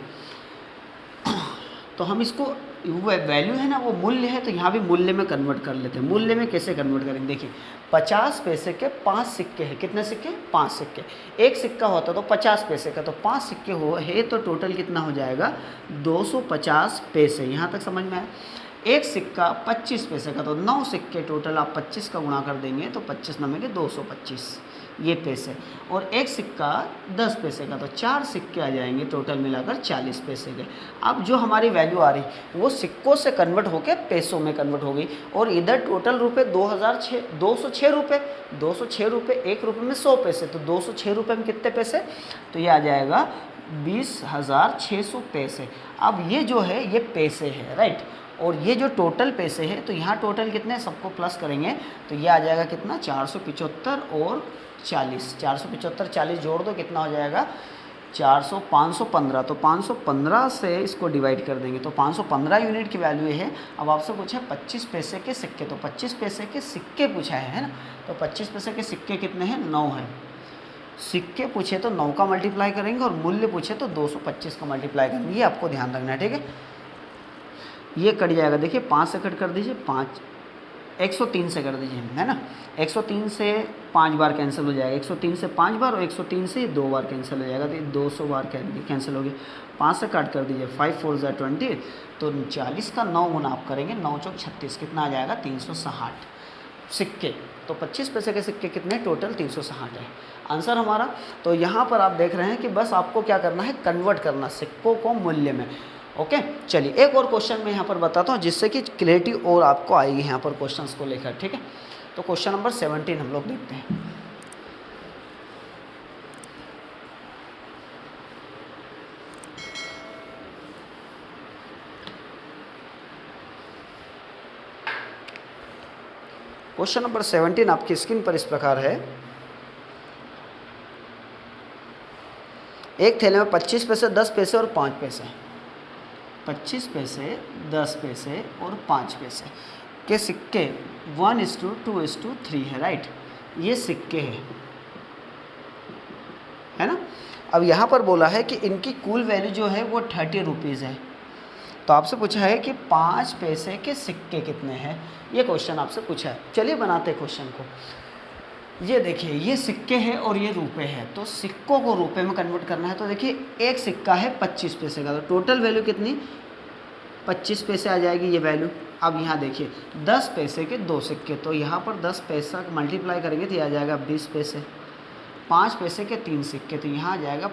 तो हम इसको वैल्यू है ना वो मूल्य है, तो यहाँ भी मूल्य में कन्वर्ट कर लेते हैं। मूल्य में कैसे कन्वर्ट करेंगे, देखिए 50 पैसे के 5 सिक्के हैं, कितने सिक्के, 5 सिक्के। एक सिक्का होता तो 50 पैसे का, तो 5 सिक्के हो है तो टोटल कितना हो जाएगा 250 पैसे। यहाँ तक समझ में आया। एक सिक्का 25 पैसे का, तो 9 सिक्के टोटल आप 25 का गुणा कर देंगे तो 25 9 के 225 ये पैसे। और एक सिक्का 10 पैसे का, तो 4 सिक्के आ जाएंगे टोटल मिलाकर 40 पैसे के। अब जो हमारी वैल्यू आ रही वो सिक्कों से कन्वर्ट होकर पैसों में कन्वर्ट हो गई। और इधर टोटल रुपए 206 रुपये, 206 रुपये, एक रुपये में 100 पैसे, तो 206 रुपये में कितने पैसे, तो ये आ जाएगा 20,600 पैसे। अब ये जो है ये पैसे है राइट, और ये जो टोटल पैसे हैं तो यहाँ टोटल कितने, सबको प्लस करेंगे तो ये आ जाएगा कितना 475 और 40, 475 40 जोड़ दो कितना हो जाएगा 400, 515। तो 515 से इसको डिवाइड कर देंगे तो 515 यूनिट की वैल्यू है। अब आपसे पूछा है 25 पैसे के सिक्के, तो 25 पैसे के सिक्के पूछा है ना। तो 25 पैसे के सिक्के कितने हैं, 9 है। सिक्के पूछे तो 9 का मल्टीप्लाई करेंगे और मूल्य पूछे तो 225 का मल्टीप्लाई करेंगे, ये आपको ध्यान रखना है ठीक है। ये कट जाएगा, देखिए 5 से कट कर दीजिए, 5 103 से कर दीजिए है ना। 103 से 5 बार कैंसिल हो जाएगा, 103 से 5 बार और 103 से 2 बार कैंसिल हो जाएगा, तो 200 बार कैंसिल हो गया। 5 से काट कर दीजिए, 5 4 ज़ा 20, तो 40 का 9 गुना आप करेंगे, 9 चौक 36, कितना आ जाएगा 360 सिक्के। तो 25 पैसे के सिक्के कितने टोटल 360 है आंसर हमारा। तो यहाँ पर आप देख रहे हैं कि बस आपको क्या करना है, कन्वर्ट करना सिक्कों को मूल्य में। ओके चलिए एक और क्वेश्चन मैं यहाँ पर बताता हूँ जिससे कि क्लैरिटी और आपको आएगी यहाँ पर क्वेश्चंस को लेकर ठीक है। तो क्वेश्चन नंबर 17 हम लोग देखते हैं। क्वेश्चन नंबर 17 आपकी स्क्रीन पर इस प्रकार है। एक थैले में 25 पैसे, 10 पैसे और 5 पैसे, 25 पैसे, 10 पैसे और 5 पैसे के सिक्के 1:2:3 है राइट। ये सिक्के है ना। अब यहाँ पर बोला है कि इनकी कुल वैल्यू जो है वो 30 रुपीज़ है। तो आपसे पूछा है कि 5 पैसे के सिक्के कितने हैं, ये क्वेश्चन आपसे पूछा है। चलिए बनाते हैं क्वेश्चन को। ये देखिए ये सिक्के हैं और ये रुपए हैं, तो सिक्कों को रुपए में कन्वर्ट करना है। तो देखिए एक सिक्का है 25 पैसे का, तो टोटल वैल्यू कितनी 25 पैसे आ जाएगी ये वैल्यू। अब यहाँ देखिए 10 पैसे के 2 सिक्के, तो यहाँ पर 10 पैसा मल्टीप्लाई करेंगे तो ये आ जाएगा 20 पैसे। 5 पैसे के 3 सिक्के, तो यहाँ आ जाएगा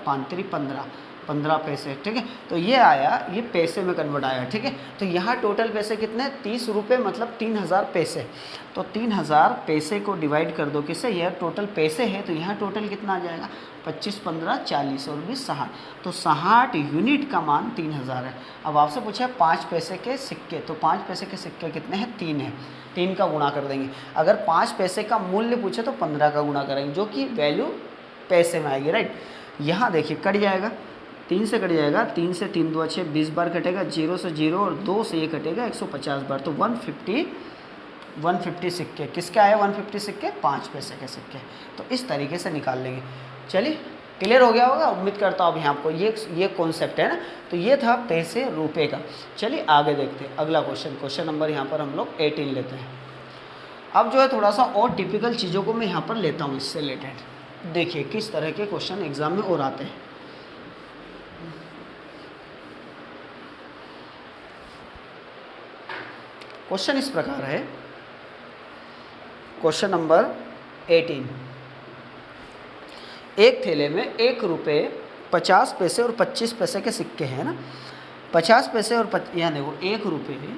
15 पैसे ठीक है। तो ये आया, ये पैसे में कन्वर्ट आया ठीक है। तो यहाँ टोटल पैसे कितने 30 रुपये, मतलब 3000 पैसे। तो 3000 पैसे को डिवाइड कर दो किससे, यह टोटल पैसे है, तो यहाँ टोटल कितना आ जाएगा 25 15 40 और 20 60, तो 60 यूनिट का मान 3000 है। अब आपसे पूछा है 5 पैसे के सिक्के, तो 5 पैसे के सिक्के कितने हैं 3 है, 3 का गुणा कर देंगे। अगर 5 पैसे का मूल्य पूछे तो 15 का गुणा करेंगे, जो कि वैल्यू पैसे में आएगी राइट। यहाँ देखिए कट जाएगा, 3 से कट जाएगा, 3 से 3 2 6 20 बार कटेगा, 0 से 0 और 2 से ये कटेगा 150 बार, तो 150 सिक्के किसके आए 150 सिक्के 5 पैसे के सिक्के। तो इस तरीके से निकाल लेंगे। चलिए क्लियर हो गया होगा, उम्मीद करता हूँ अभी आपको ये कॉन्सेप्ट है ना। तो ये था पैसे रुपए का। चलिए आगे देखते हैं अगला क्वेश्चन नंबर यहाँ पर हम लोग 18 लेते हैं। अब जो है थोड़ा सा और टिपिकल चीज़ों को मैं यहाँ पर लेता हूँ इससे रिलेटेड। देखिए किस तरह के क्वेश्चन एग्जाम में और आते हैं। क्वेश्चन इस प्रकार है, क्वेश्चन नंबर 18। एक थैले में 1 रुपये 50 पैसे और 25 पैसे के सिक्के हैं ना। 50 पैसे और यहाँ देखो 1 रुपये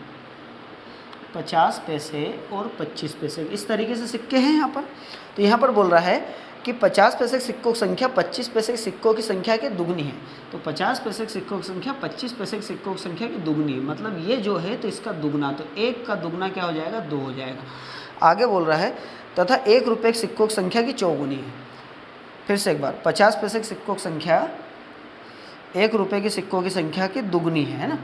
50 पैसे और 25 पैसे इस तरीके से सिक्के हैं यहाँ पर। तो यहाँ पर बोल रहा है कि 50 पैसे के सिक्कों की संख्या 25 पैसे के सिक्कों की संख्या के दुगनी है। तो 50 पैसे के सिक्कों की संख्या 25 पैसे के सिक्कों की संख्या की दुगनी है, मतलब ये जो है तो इसका दुगना, तो 1 का दुगना क्या हो जाएगा, 2 हो जाएगा। आगे बोल रहा है तथा 1 रुपये के सिक्कों की संख्या की चौगुनी है। फिर से एक बार, 50 पैसे के सिक्कों की संख्या 1 रुपये के सिक्कों की संख्या की दुगनी है ना,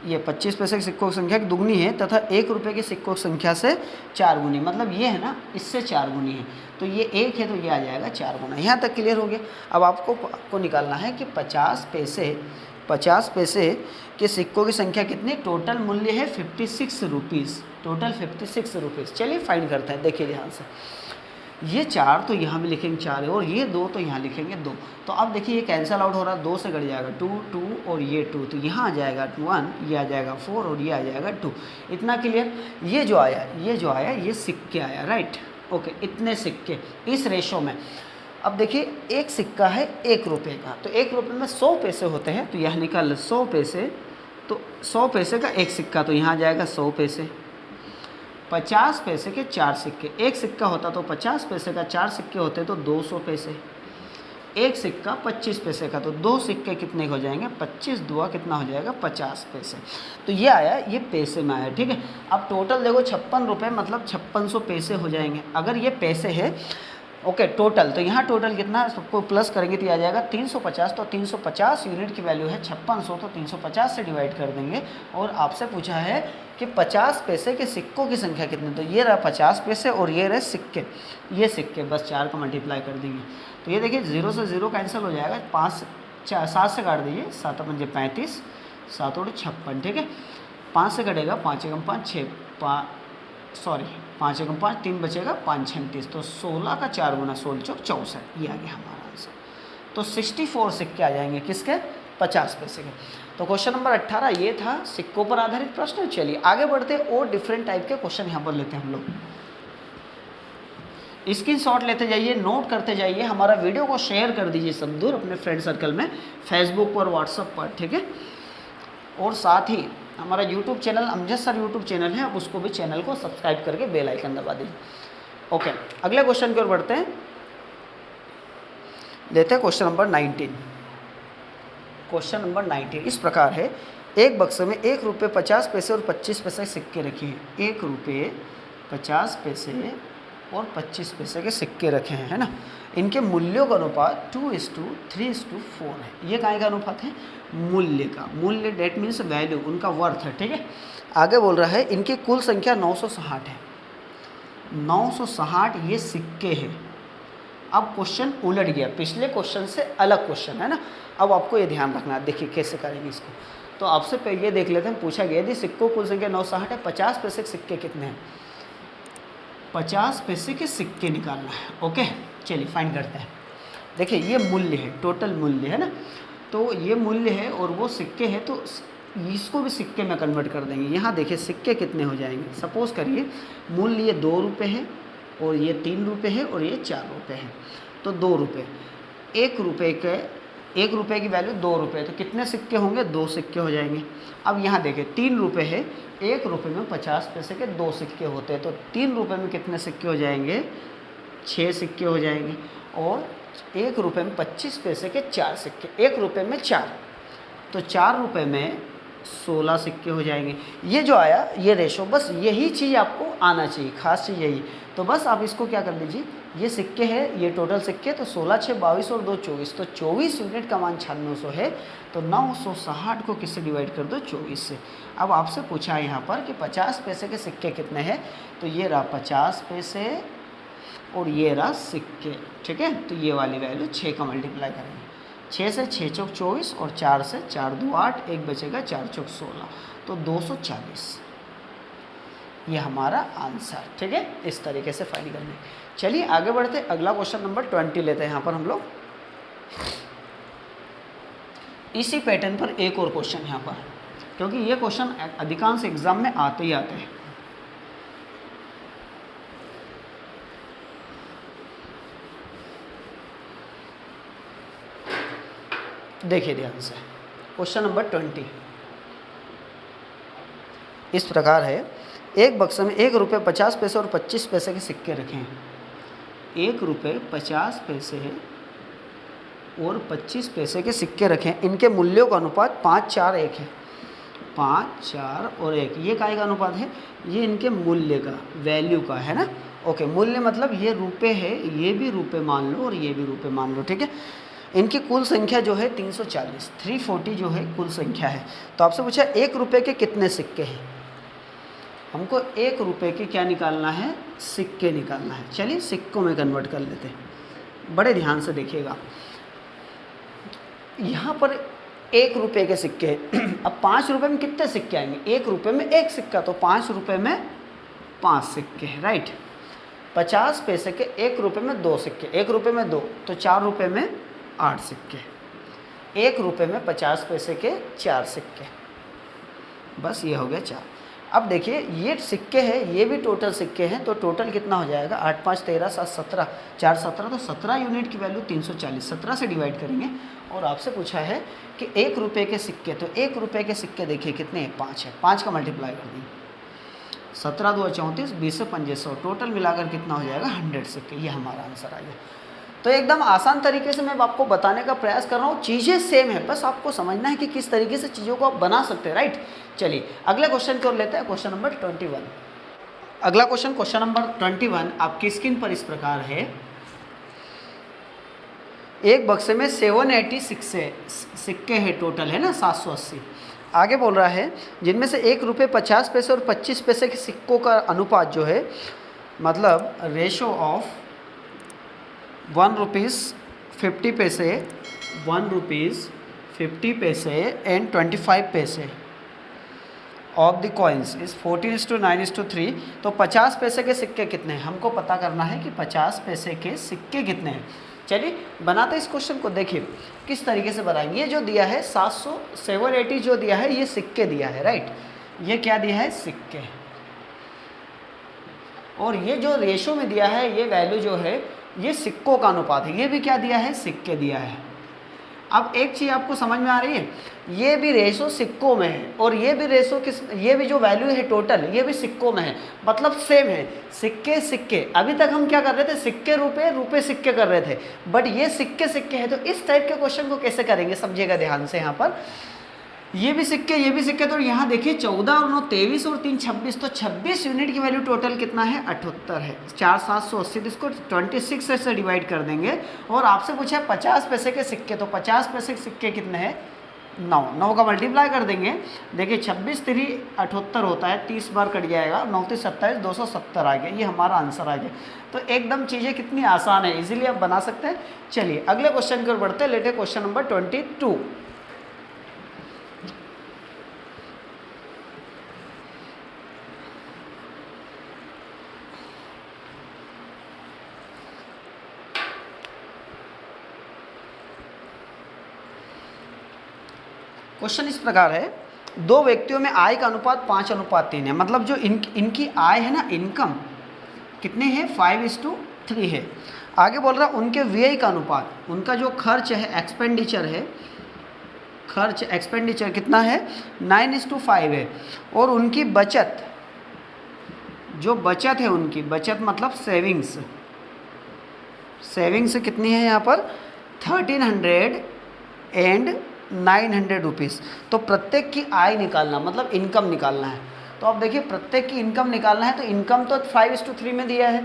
ये 25 पैसे के सिक्कों की संख्या की दुगनी है तथा 1 रुपये के सिक्कों की संख्या से 4 गुनी, मतलब ये है ना, इससे 4 गुनी है, तो ये 1 है तो ये आ जाएगा 4 गुना। यहाँ तक क्लियर हो गया। अब आपको निकालना है कि 50 पैसे के सिक्कों की संख्या कितनी, टोटल मूल्य है 56 रुपीज़, टोटल 56 रुपीज़। चलिए फाइंड करते हैं, देखिए ध्यान से। ये 4 तो यहाँ भी लिखेंगे 4 है, और ये 2 तो यहाँ लिखेंगे 2। तो अब देखिए ये कैंसिल आउट हो रहा है, 2 से कट जाएगा 2 2 और ये 2, तो यहाँ आ जाएगा 1, ये आ जाएगा 4 और ये आ जाएगा 2। इतना क्लियर। ये जो आया ये सिक्के आया, राइट, ओके, इतने सिक्के इस रेशो में। अब देखिए एक सिक्का है 1 रुपये का, तो 1 रुपये में 100 पैसे होते हैं, तो यह निकाल 100 पैसे, तो 100 पैसे का एक सिक्का, तो यहाँ आ जाएगा 100 पैसे। 50 पैसे के 4 सिक्के, एक सिक्का होता तो 50 पैसे का 4 सिक्के होते तो 200 पैसे। एक सिक्का 25 पैसे का, तो 2 सिक्के कितने हो जाएंगे, 25 दुआ कितना हो जाएगा, 50 पैसे। तो ये आया, ये पैसे में आया, ठीक है। अब टोटल देखो 56 रुपये, मतलब 5600 पैसे हो जाएंगे। अगर ये पैसे है, ओके, टोटल, तो यहाँ टोटल कितना, सबको प्लस करेंगे तो आ जाएगा 350। तो 350 यूनिट की वैल्यू है 5600, तो 350 से डिवाइड कर देंगे। और आपसे पूछा है कि 50 पैसे के सिक्कों की संख्या कितनी, तो ये रहा 50 पैसे और ये रहे सिक्के, ये सिक्के बस 4 का मल्टीप्लाई कर देंगे। तो ये देखिए 0 से 0 कैंसिल हो जाएगा, 7 से काट दीजिए, 7 पंजे 35, 7 और 56, ठीक है। 5 से कटेगा, 5 एकम 5, 6 5 एकम 5, 3 बचेगा, 5 6 30, तो 16 का 4 गुना 16 चौक 64, ये आ गया हमारा आंसर। तो 64 सिक्के आ जाएंगे किसके, 50 पैसे के। तो क्वेश्चन नंबर 18 ये था सिक्कों पर आधारित प्रश्न। चलिए आगे बढ़ते और डिफरेंट टाइप के क्वेश्चन यहाँ पर लेते हैं हम लोग। स्क्रीनशॉट लेते जाइए, नोट करते जाइए, हमारा वीडियो को शेयर कर दीजिए सब दूर अपने फ्रेंड सर्कल में, फेसबुक पर, व्हाट्सएप पर, ठीक है। और साथ ही हमारा YouTube channel Amjad sir YouTube channel है, आप उसको भी चैनल को सब्सक्राइब करके बेल आइकन दबा दीजिए। ओके, अगले क्वेश्चन की ओर बढ़ते हैं, लेते हैं क्वेश्चन नंबर 19। क्वेश्चन नंबर 19 इस प्रकार है, एक बक्से में 1 रुपये 50 पैसे और 25 पैसे सिक्के रखे हैं। 1 रुपये 50 पैसे और 25 पैसे के सिक्के रखे हैं, है ना। इनके मूल्यों का अनुपात 2:3:4 है। ये काहे का अनुपात है, मूल्य का, मूल्य डेट मीन्स वैल्यू, उनका वर्थ है, ठीक है। आगे बोल रहा है इनकी कुल संख्या 960 है, 960 ये सिक्के हैं। अब क्वेश्चन उलट गया, पिछले क्वेश्चन से अलग क्वेश्चन है ना। अब आपको ये ध्यान रखना है, देखिए कैसे करेंगे इसको। तो आपसे पहले ये देख लेते हैं, पूछा गया यदि सिक्कों कुल संख्या 960 है, 50 पैसे के सिक्के कितने हैं, 50 पैसे के सिक्के निकालना है। ओके, चलिए फाइंड करते हैं। देखिए ये मूल्य है, टोटल मूल्य है ना, तो ये मूल्य है और वो सिक्के हैं, तो इसको भी सिक्के में कन्वर्ट कर देंगे। यहाँ देखिए सिक्के कितने हो जाएंगे, सपोज करिए मूल्य ये 2 रुपये है और ये 3 रुपये है और ये 4 रुपये है, तो 2 रुपये, 1 रुपये की वैल्यू 2 रुपये, तो कितने सिक्के होंगे, 2 सिक्के हो जाएंगे। अब यहाँ देखिए 3 रुपये है, 1 रुपये में 50 पैसे के 2 सिक्के होते हैं, तो 3 रुपये में कितने सिक्के हो जाएंगे, 6 सिक्के हो जाएंगे। और 1 रुपये में 25 पैसे के 4 सिक्के, 1 रुपये में 4, तो 4 रुपये में 16 सिक्के हो जाएंगे। ये जो आया ये रेशो, बस यही चीज़ आपको आना चाहिए, खास चीज़ यही। तो बस आप इसको क्या कर लीजिए, ये सिक्के है, ये टोटल सिक्के, तो 16 6 22 और 2 24, तो 24 यूनिट का मान 9600 है। तो 960 को किससे डिवाइड कर दो, 24 से। अब आपसे पूछा है यहाँ पर कि 50 पैसे के सिक्के कितने हैं, तो ये रहा 50 पैसे और ये रहा सिक्के, ठीक है। तो ये वाली वैल्यू 6 का मल्टीप्लाई करेंगे, 6 से 6 चौक 24 और 4 से 4 2 8, 1 बचेगा 4 चौक 16, तो 240 ये हमारा आंसर, ठीक है। इस तरीके से फाइंड करने। चलिए आगे बढ़ते, अगला क्वेश्चन नंबर 20 लेते हैं यहाँ पर हम लोग। इसी पैटर्न पर एक और क्वेश्चन यहाँ पर, क्योंकि ये क्वेश्चन अधिकांश एग्जाम में आते ही आते हैं। देखिए ध्यान से, क्वेश्चन नंबर 20 इस प्रकार है, एक बक्से में 1 रुपये 50 पैसे और 25 पैसे के सिक्के रखे हैं। ₹1 50 पैसे और 25 पैसे के सिक्के रखें, इनके मूल्यों का अनुपात 5:4:1 है। 5:4:1 ये काय का अनुपात है? ये इनके मूल्य का, वैल्यू का है ना। ओके, मूल्य मतलब ये रुपए है, ये भी रुपए मान लो और ये भी रुपए मान लो, ठीक है। इनकी कुल संख्या जो है 340, 340 जो है कुल संख्या है। तो आपसे पूछा ₹1 के कितने सिक्के हैं, हमको ₹1 के क्या निकालना है? सिक्के निकालना है। चलिए सिक्कों में कन्वर्ट कर लेते हैं, बड़े ध्यान से देखिएगा। यहाँ पर ₹1 के सिक्के हैं। अब ₹5 में कितने सिक्के आएंगे? ₹1 में 1 सिक्का, तो ₹5 में 5 सिक्के हैं, राइट। 50 पैसे के ₹1 में 2 सिक्के, ₹1 में 2 तो ₹4 में 8 सिक्के, ₹1 में 50 पैसे के 4 सिक्के, बस ये हो गया 4। अब देखिए ये सिक्के हैं, ये भी टोटल सिक्के हैं, तो टोटल कितना हो जाएगा? 8 5 13 7 17, 4 17, तो 17 यूनिट की वैल्यू 340, 17 से डिवाइड करेंगे। और आपसे पूछा है कि ₹1 के सिक्के, तो ₹1 के सिक्के देखिए कितने हैं? 5 है, 5 का मल्टीप्लाई कर देंगे, 17 2 34, 20 से 5 100, टोटल मिलाकर कितना हो जाएगा? 100 सिक्के। ये हमारा आंसर आ गया। तो एकदम आसान तरीके से मैं आपको बताने का प्रयास कर रहा हूँ, चीज़ें सेम है, बस आपको समझना है कि किस तरीके से चीज़ों को आप बना सकते हैं, राइट। चलिए अगले क्वेश्चन की ओर लेते हैं, क्वेश्चन नंबर 21। अगला क्वेश्चन, क्वेश्चन नंबर 21 आपकी स्क्रीन पर इस प्रकार है। एक बक्से में 786 सिक्के हैं, टोटल है ना 780। आगे बोल रहा है जिनमें से ₹1 50 पैसे और 25 पैसे के सिक्कों का अनुपात जो है, मतलब रेशो ऑफ ₹1 50 पैसे एंड 25 पैसे ऑफ द कॉइन्स इज़ 14:9:3। तो 50 पैसे के सिक्के कितने हैं? हमको पता करना है कि 50 पैसे के सिक्के कितने हैं। चलिए बनाते इस क्वेश्चन को, देखिए किस तरीके से बनाएंगे। ये जो दिया है 780 जो दिया है, ये सिक्के दिया है, राइट। ये क्या दिया है? सिक्के। और ये जो रेशो में दिया है, ये वैल्यू जो है, ये सिक्कों का अनुपात है। ये भी क्या दिया है? सिक्के दिया है। अब एक चीज़ आपको समझ में आ रही है, ये भी रेशो सिक्कों में है और ये भी रेशो ये भी जो वैल्यू है टोटल, ये भी सिक्कों में है, मतलब सेम है। सिक्के सिक्के, अभी तक हम क्या कर रहे थे? सिक्के रुपए, रुपए सिक्के कर रहे थे, बट ये सिक्के सिक्के है। तो इस टाइप के क्वेश्चन को कैसे करेंगे, समझिएगा ध्यान से। यहाँ पर ये भी सिक्के, ये भी सिक्के, तो यहाँ देखिए 14 और 9 23 और 3 26, तो 26 यूनिट की वैल्यू टोटल कितना है? 78 है। 4 780, तो इसको 26 से डिवाइड कर देंगे। और आपसे पूछा है 50 पैसे के सिक्के, तो 50 पैसे के सिक्के कितने हैं? 9, 9 का मल्टीप्लाई कर देंगे। देखिए 26 3 78 होता है, 30 बार कट जाएगा, 9 3 27, 270 आ गया। ये हमारा आंसर आ गया। तो एकदम चीज़ें कितनी आसान है, इजीली आप बना सकते हैं। चलिए अगले क्वेश्चन की ओर बढ़ते हैं, लेते हैं क्वेश्चन नंबर 22। क्वेश्चन इस प्रकार है, दो व्यक्तियों में आय का अनुपात 5:3 है, मतलब जो इनकी आय है ना, इनकम कितने हैं? 5:3 है। आगे बोल रहा उनके व्यय का अनुपात, उनका जो खर्च है, एक्सपेंडिचर है, खर्च एक्सपेंडिचर कितना है? 9:5 है। और उनकी बचत, जो बचत है उनकी बचत मतलब सेविंग्स, सेविंग्स कितनी है यहाँ पर? 1300 एंड 900 रुपीज़। तो प्रत्येक की आय निकालना मतलब इनकम निकालना है। तो अब देखिए प्रत्येक की इनकम निकालना है, तो इनकम तो 5:3 में दिया है,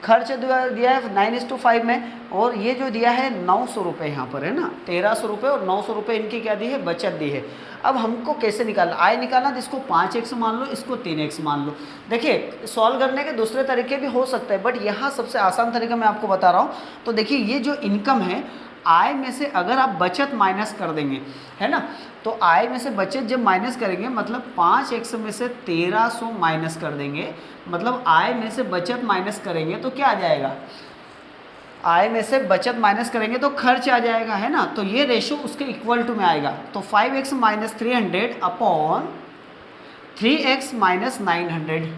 खर्च दिया है 9:5 में, और ये जो दिया है 900 रुपये यहाँ पर है ना, 1300 रुपये और 900 रुपये इनकी क्या दी है? बचत दी है। अब हमको कैसे निकालना? आय निकालना, तो इसको 5x मान लो, इसको 3x मान लो। देखिए सॉल्व करने के दूसरे तरीके भी हो सकते हैं, बट यहाँ सबसे आसान तरीका मैं आपको बता रहा हूँ। तो देखिए ये जो इनकम है, आय में से अगर आप बचत माइनस कर देंगे, है ना, तो आय में से बचत जब माइनस करेंगे, मतलब 5x में से 1300 माइनस कर देंगे, मतलब आय में से बचत माइनस करेंगे तो क्या आ जाएगा? आय में से बचत माइनस करेंगे तो खर्च आ जाएगा, है ना। तो ये रेशो उसके इक्वल टू में आएगा। तो 5x - 300 अपॉन 3x - 900,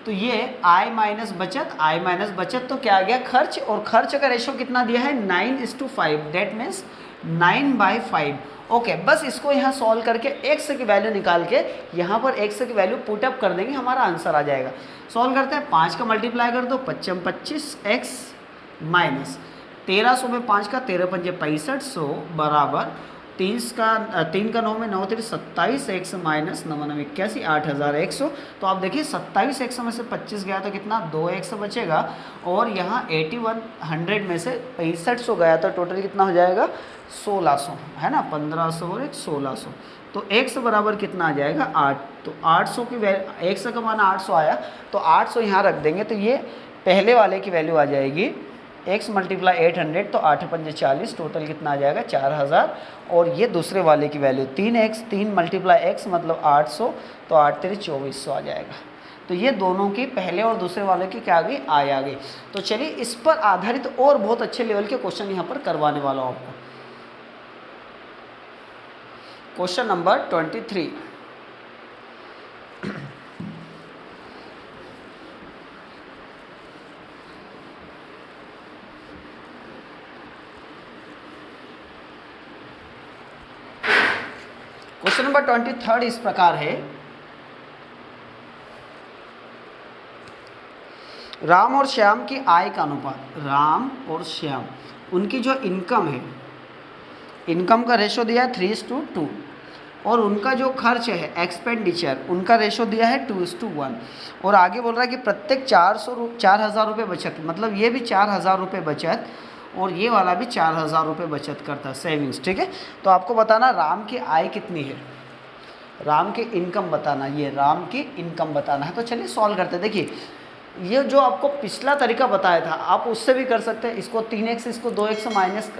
तो ये आय माइनस बचत तो क्या आ गया खर्च, और खर्च का रेशो कितना दिया है 9:5, दैट मीन्स 9/5। ओके, बस इसको यहाँ सॉल्व करके x की वैल्यू निकाल के यहाँ पर x की वैल्यू पुट अप कर देंगे, हमारा आंसर आ जाएगा। सॉल्व करते हैं, 5 का मल्टीप्लाई कर दो, 5 25 x माइनस 1300 में 5 का 13 पंजे 6500 बराबर 3 का 9 में 9 3 27 x माइनस 9 9 81 8100। तो आप देखिए 27 x में से 25 गया तो कितना 2x बचेगा, और यहाँ 8100 में से 6500 गया तो टोटल कितना हो जाएगा 1600, है ना, 1500 और 1600। तो x बराबर कितना आ जाएगा 8। तो 800 की वैल्यू, x का मान 800 आया तो 800 यहाँ रख देंगे, तो ये पहले वाले की वैल्यू आ जाएगी x मल्टीप्लाई 800, तो 8 पंजे 40, टोटल कितना आ जाएगा 4000। और ये दूसरे वाले की वैल्यू 3x, 3 मल्टीप्लाई x मतलब 800, तो 8 3 2400 आ जाएगा। तो ये दोनों की पहले और दूसरे वाले की क्या आ गई आय आ गई। तो चलिए इस पर आधारित और बहुत अच्छे लेवल के क्वेश्चन यहाँ पर करवाने वाला हूँ आपको। Question number 23। क्वेश्चन नंबर 23 इस प्रकार है, राम और श्याम की आय का अनुपात, राम और श्याम उनकी जो इनकम है, इनकम का रेशो दिया है 3:2, और उनका जो खर्च है एक्सपेंडिचर, उनका रेशो दिया है 2:1। और आगे बोल रहा है कि प्रत्येक 4000 रुपये बचत, मतलब ये भी 4000 रुपये बचत और ये वाला भी 4000 रुपये बचत करता है, सेविंग्स। ठीक है, तो आपको बताना राम की आय कितनी है, राम की इनकम बताना, ये राम की इनकम बताना है। तो चलिए सॉल्व करते हैं। देखिए ये जो आपको पिछला तरीका बताया था आप उससे भी कर सकते हैं। इसको 3x, इसको 2x माइनस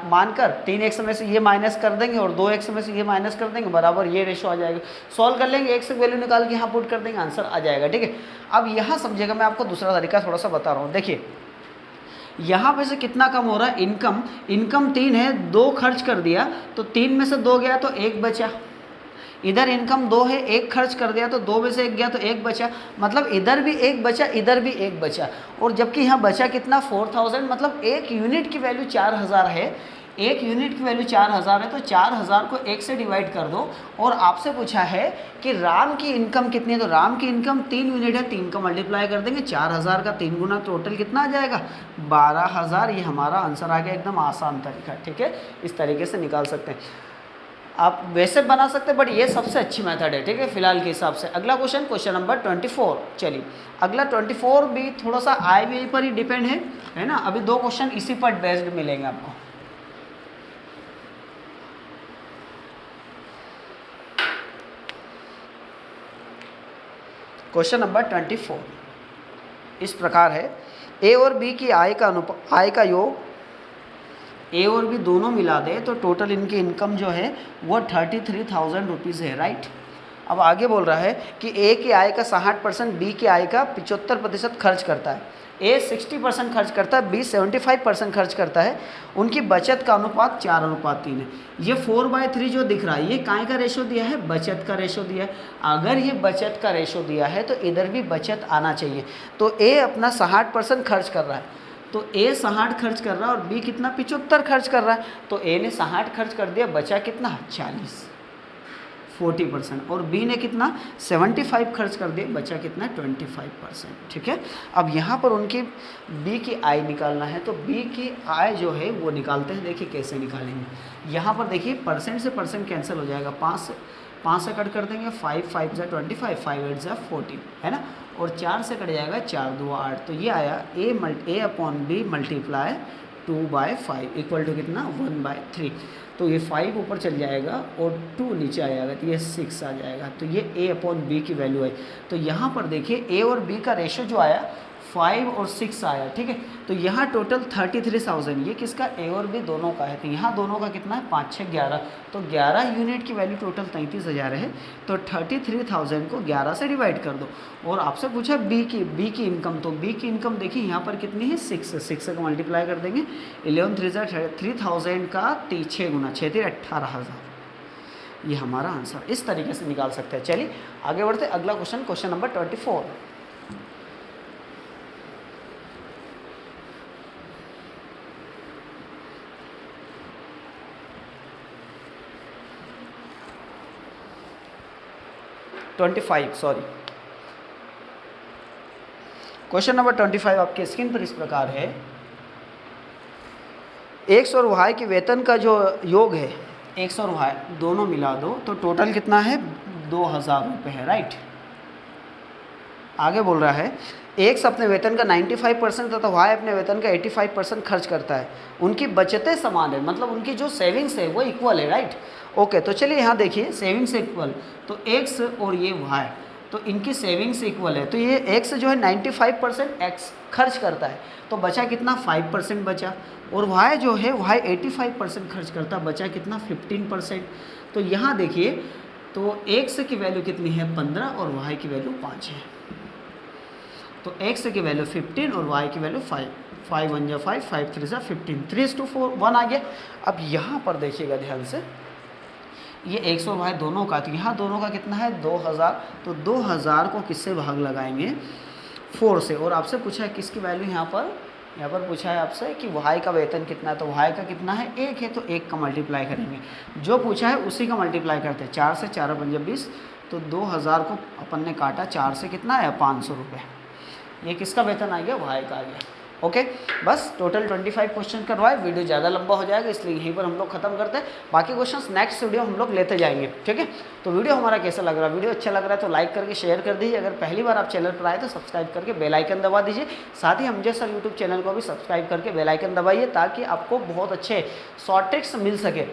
मानकर 3x में से ये माइनस कर देंगे और 2x में से ये माइनस कर देंगे, बराबर ये रेशो आ जाएगा। सॉल्व कर लेंगे, x की वैल्यू निकाल के यहाँ पुट कर देंगे, आंसर आ जाएगा। ठीक है, अब यहाँ समझिएगा, मैं आपको दूसरा तरीका थोड़ा सा बता रहा हूँ। देखिए यहाँ पे से कितना कम हो रहा है, इनकम 3 है, 2 खर्च कर दिया तो 3 में से 2 गया तो 1 बचा। इधर इनकम 2 है, 1 खर्च कर दिया तो 2 में से 1 गया तो 1 बचा, मतलब इधर भी 1 बचा, इधर भी 1 बचा। और जबकि यहाँ बचा कितना 4000, मतलब 1 यूनिट की वैल्यू 4000 है, 1 यूनिट की वैल्यू 4000 है, तो 4000 को 1 से डिवाइड कर दो। और आपसे पूछा है कि राम की इनकम कितनी है, तो राम की इनकम 3 यूनिट है, 3 का मल्टीप्लाई कर देंगे, 4000 का 3 गुना, टोटल कितना आ जाएगा 12000। ये हमारा आंसर आ गया, एकदम आसान तरीका। ठीक है, इस तरीके से निकाल सकते हैं। आप वैसे बना सकते हैं बट ये सबसे अच्छी मेथड है। ठीक है, फिलहाल के हिसाब से। अगला क्वेश्चन नंबर 24। चलिए अगला 24 भी थोड़ा सा आय व्यय पर ही डिपेंड है ना। अभी 2 क्वेश्चन इसी पर बेस्ड मिलेंगे आपको। क्वेश्चन नंबर 24 इस प्रकार है, ए और बी की आय का योग ए और बी दोनों मिला दे तो टोटल इनकी इनकम जो है वो 33,000 रुपीज़ है, राइट। अब आगे बोल रहा है कि ए की आय का 60%, बी की आय का 75% खर्च करता है। ए 60% खर्च करता है, बी 75% खर्च करता है। उनकी बचत का अनुपात 4:3 है। ये 4/3 जो दिख रहा है ये काय का रेशो दिया है, बचत का रेशो दिया है। अगर ये बचत का रेशो दिया है तो इधर भी बचत आना चाहिए। तो ए अपना 60% खर्च कर रहा है, तो ए 60 खर्च कर रहा है और बी कितना 75 खर्च कर रहा है। तो ए ने 60 खर्च कर दिया, बचा कितना 40%, और बी ने कितना 75 खर्च कर दिया, बचा कितना 25%। ठीक है, अब यहाँ पर उनकी बी की आय निकालना है, तो बी की आय जो है वो निकालते हैं। देखिए कैसे निकालेंगे, यहाँ पर देखिए परसेंट से परसेंट कैंसिल हो जाएगा, 5 से कट कर देंगे, 5 5 जा 25, 5 8 जा 40, है ना। और 4 से कट जाएगा, 4 2 8, तो ये आया A upon B multiply 2/5 equal to कितना 1/3। तो ये 5 ऊपर चल जाएगा और 2 नीचे आ जाएगा, तो ये 6 आ जाएगा। तो ये ए अपॉन बी की वैल्यू है। तो यहाँ पर देखिए ए और बी का रेशो जो आया 5 और 6 आया। ठीक है, तो यहाँ टोटल 33,000, ये किसका ए और बी दोनों का है। तो यहाँ दोनों का कितना है 5 6 11, तो 11 यूनिट की वैल्यू टोटल 33,000 है। तो 33,000 को 11 से डिवाइड कर दो। और आपसे पूछा बी की इनकम, तो बी की इनकम देखिए यहाँ पर कितनी है 6 से मल्टीप्लाई कर देंगे, 11 3 3000 का 6 गुना 6 3 18,000। ये हमारा आंसर इस तरीके से निकाल सकते हैं। चलिए आगे बढ़ते, अगला question number 24। 25 sorry. Question number 25 आपके स्क्रीन पर इस प्रकार है, एक्स और वाई के वेतन का जो योग है, एक्स और वाई दोनों मिला दो तो टोटल कितना है 2000 रुपये है, राइट। आगे बोल रहा है एक्स अपने वेतन का 95% तथा वाई अपने वेतन का 85% खर्च करता है, उनकी बचतें समान है, मतलब उनकी जो सेविंग्स है वो इक्वल है, राइट। ओके, तो चलिए यहाँ देखिए सेविंग्स इक्वल, तो एक्स और ये वाई, तो इनकी सेविंग्स इक्वल है, तो ये एक्स जो है 95% एक्स खर्च करता है, तो बचा कितना 5% बचा, और वाई जो है वाई 85% खर्च करता है, बचा कितना 15%। तो यहाँ देखिए तो एक्स की वैल्यू कितनी है 15 और वाई की वैल्यू 5 है, तो एक्स की वैल्यू 15 और वाई की वैल्यू 5, 5 1 जा 5, 5 3 जा 15, 3:4 1 आ गया। अब यहाँ पर देखिएगा ध्यान से, ये एक्स और वाई दोनों का, तो यहाँ दोनों का कितना है 2000, तो 2000 को किससे भाग लगाएंगे 4 से, और आपसे पूछा है किसकी वैल्यू यहाँ पर पूछा है आपसे कि वाई का वेतन कितना है, तो वाई का कितना है 1 है, तो 1 का मल्टीप्लाई करेंगे, जो पूछा है उसी का मल्टीप्लाई करते हैं, 4 से 4 5 20, तो 2000 को अपन ने काटा 4 से, कितना है 500 रुपये, ये किसका वेतन आ गया वाई का आ गया। ओके, बस टोटल 25 क्वेश्चन करवाए, वीडियो ज़्यादा लंबा हो जाएगा इसलिए यहीं पर हम लोग खत्म करते हैं, बाकी क्वेश्चंस नेक्स्ट वीडियो हम लोग लेते जाएंगे, ठीक है। तो वीडियो हमारा कैसा लग रहा है, वीडियो अच्छा लग रहा है तो लाइक करके शेयर कर दीजिए, अगर पहली बार आप चैनल पर आए तो सब्सक्राइब करके बेल आइकन दबा दीजिए, साथ ही हम जैसा यूट्यूब चैनल को भी सब्सक्राइब करके बेल आइकन दबाइए ताकि आपको बहुत अच्छे शॉर्ट ट्रिक्स मिल सके,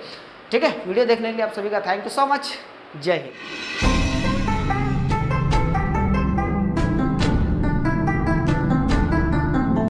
ठीक है। वीडियो देखने के लिए आप सभी का थैंक यू सो मच, जय हिंद।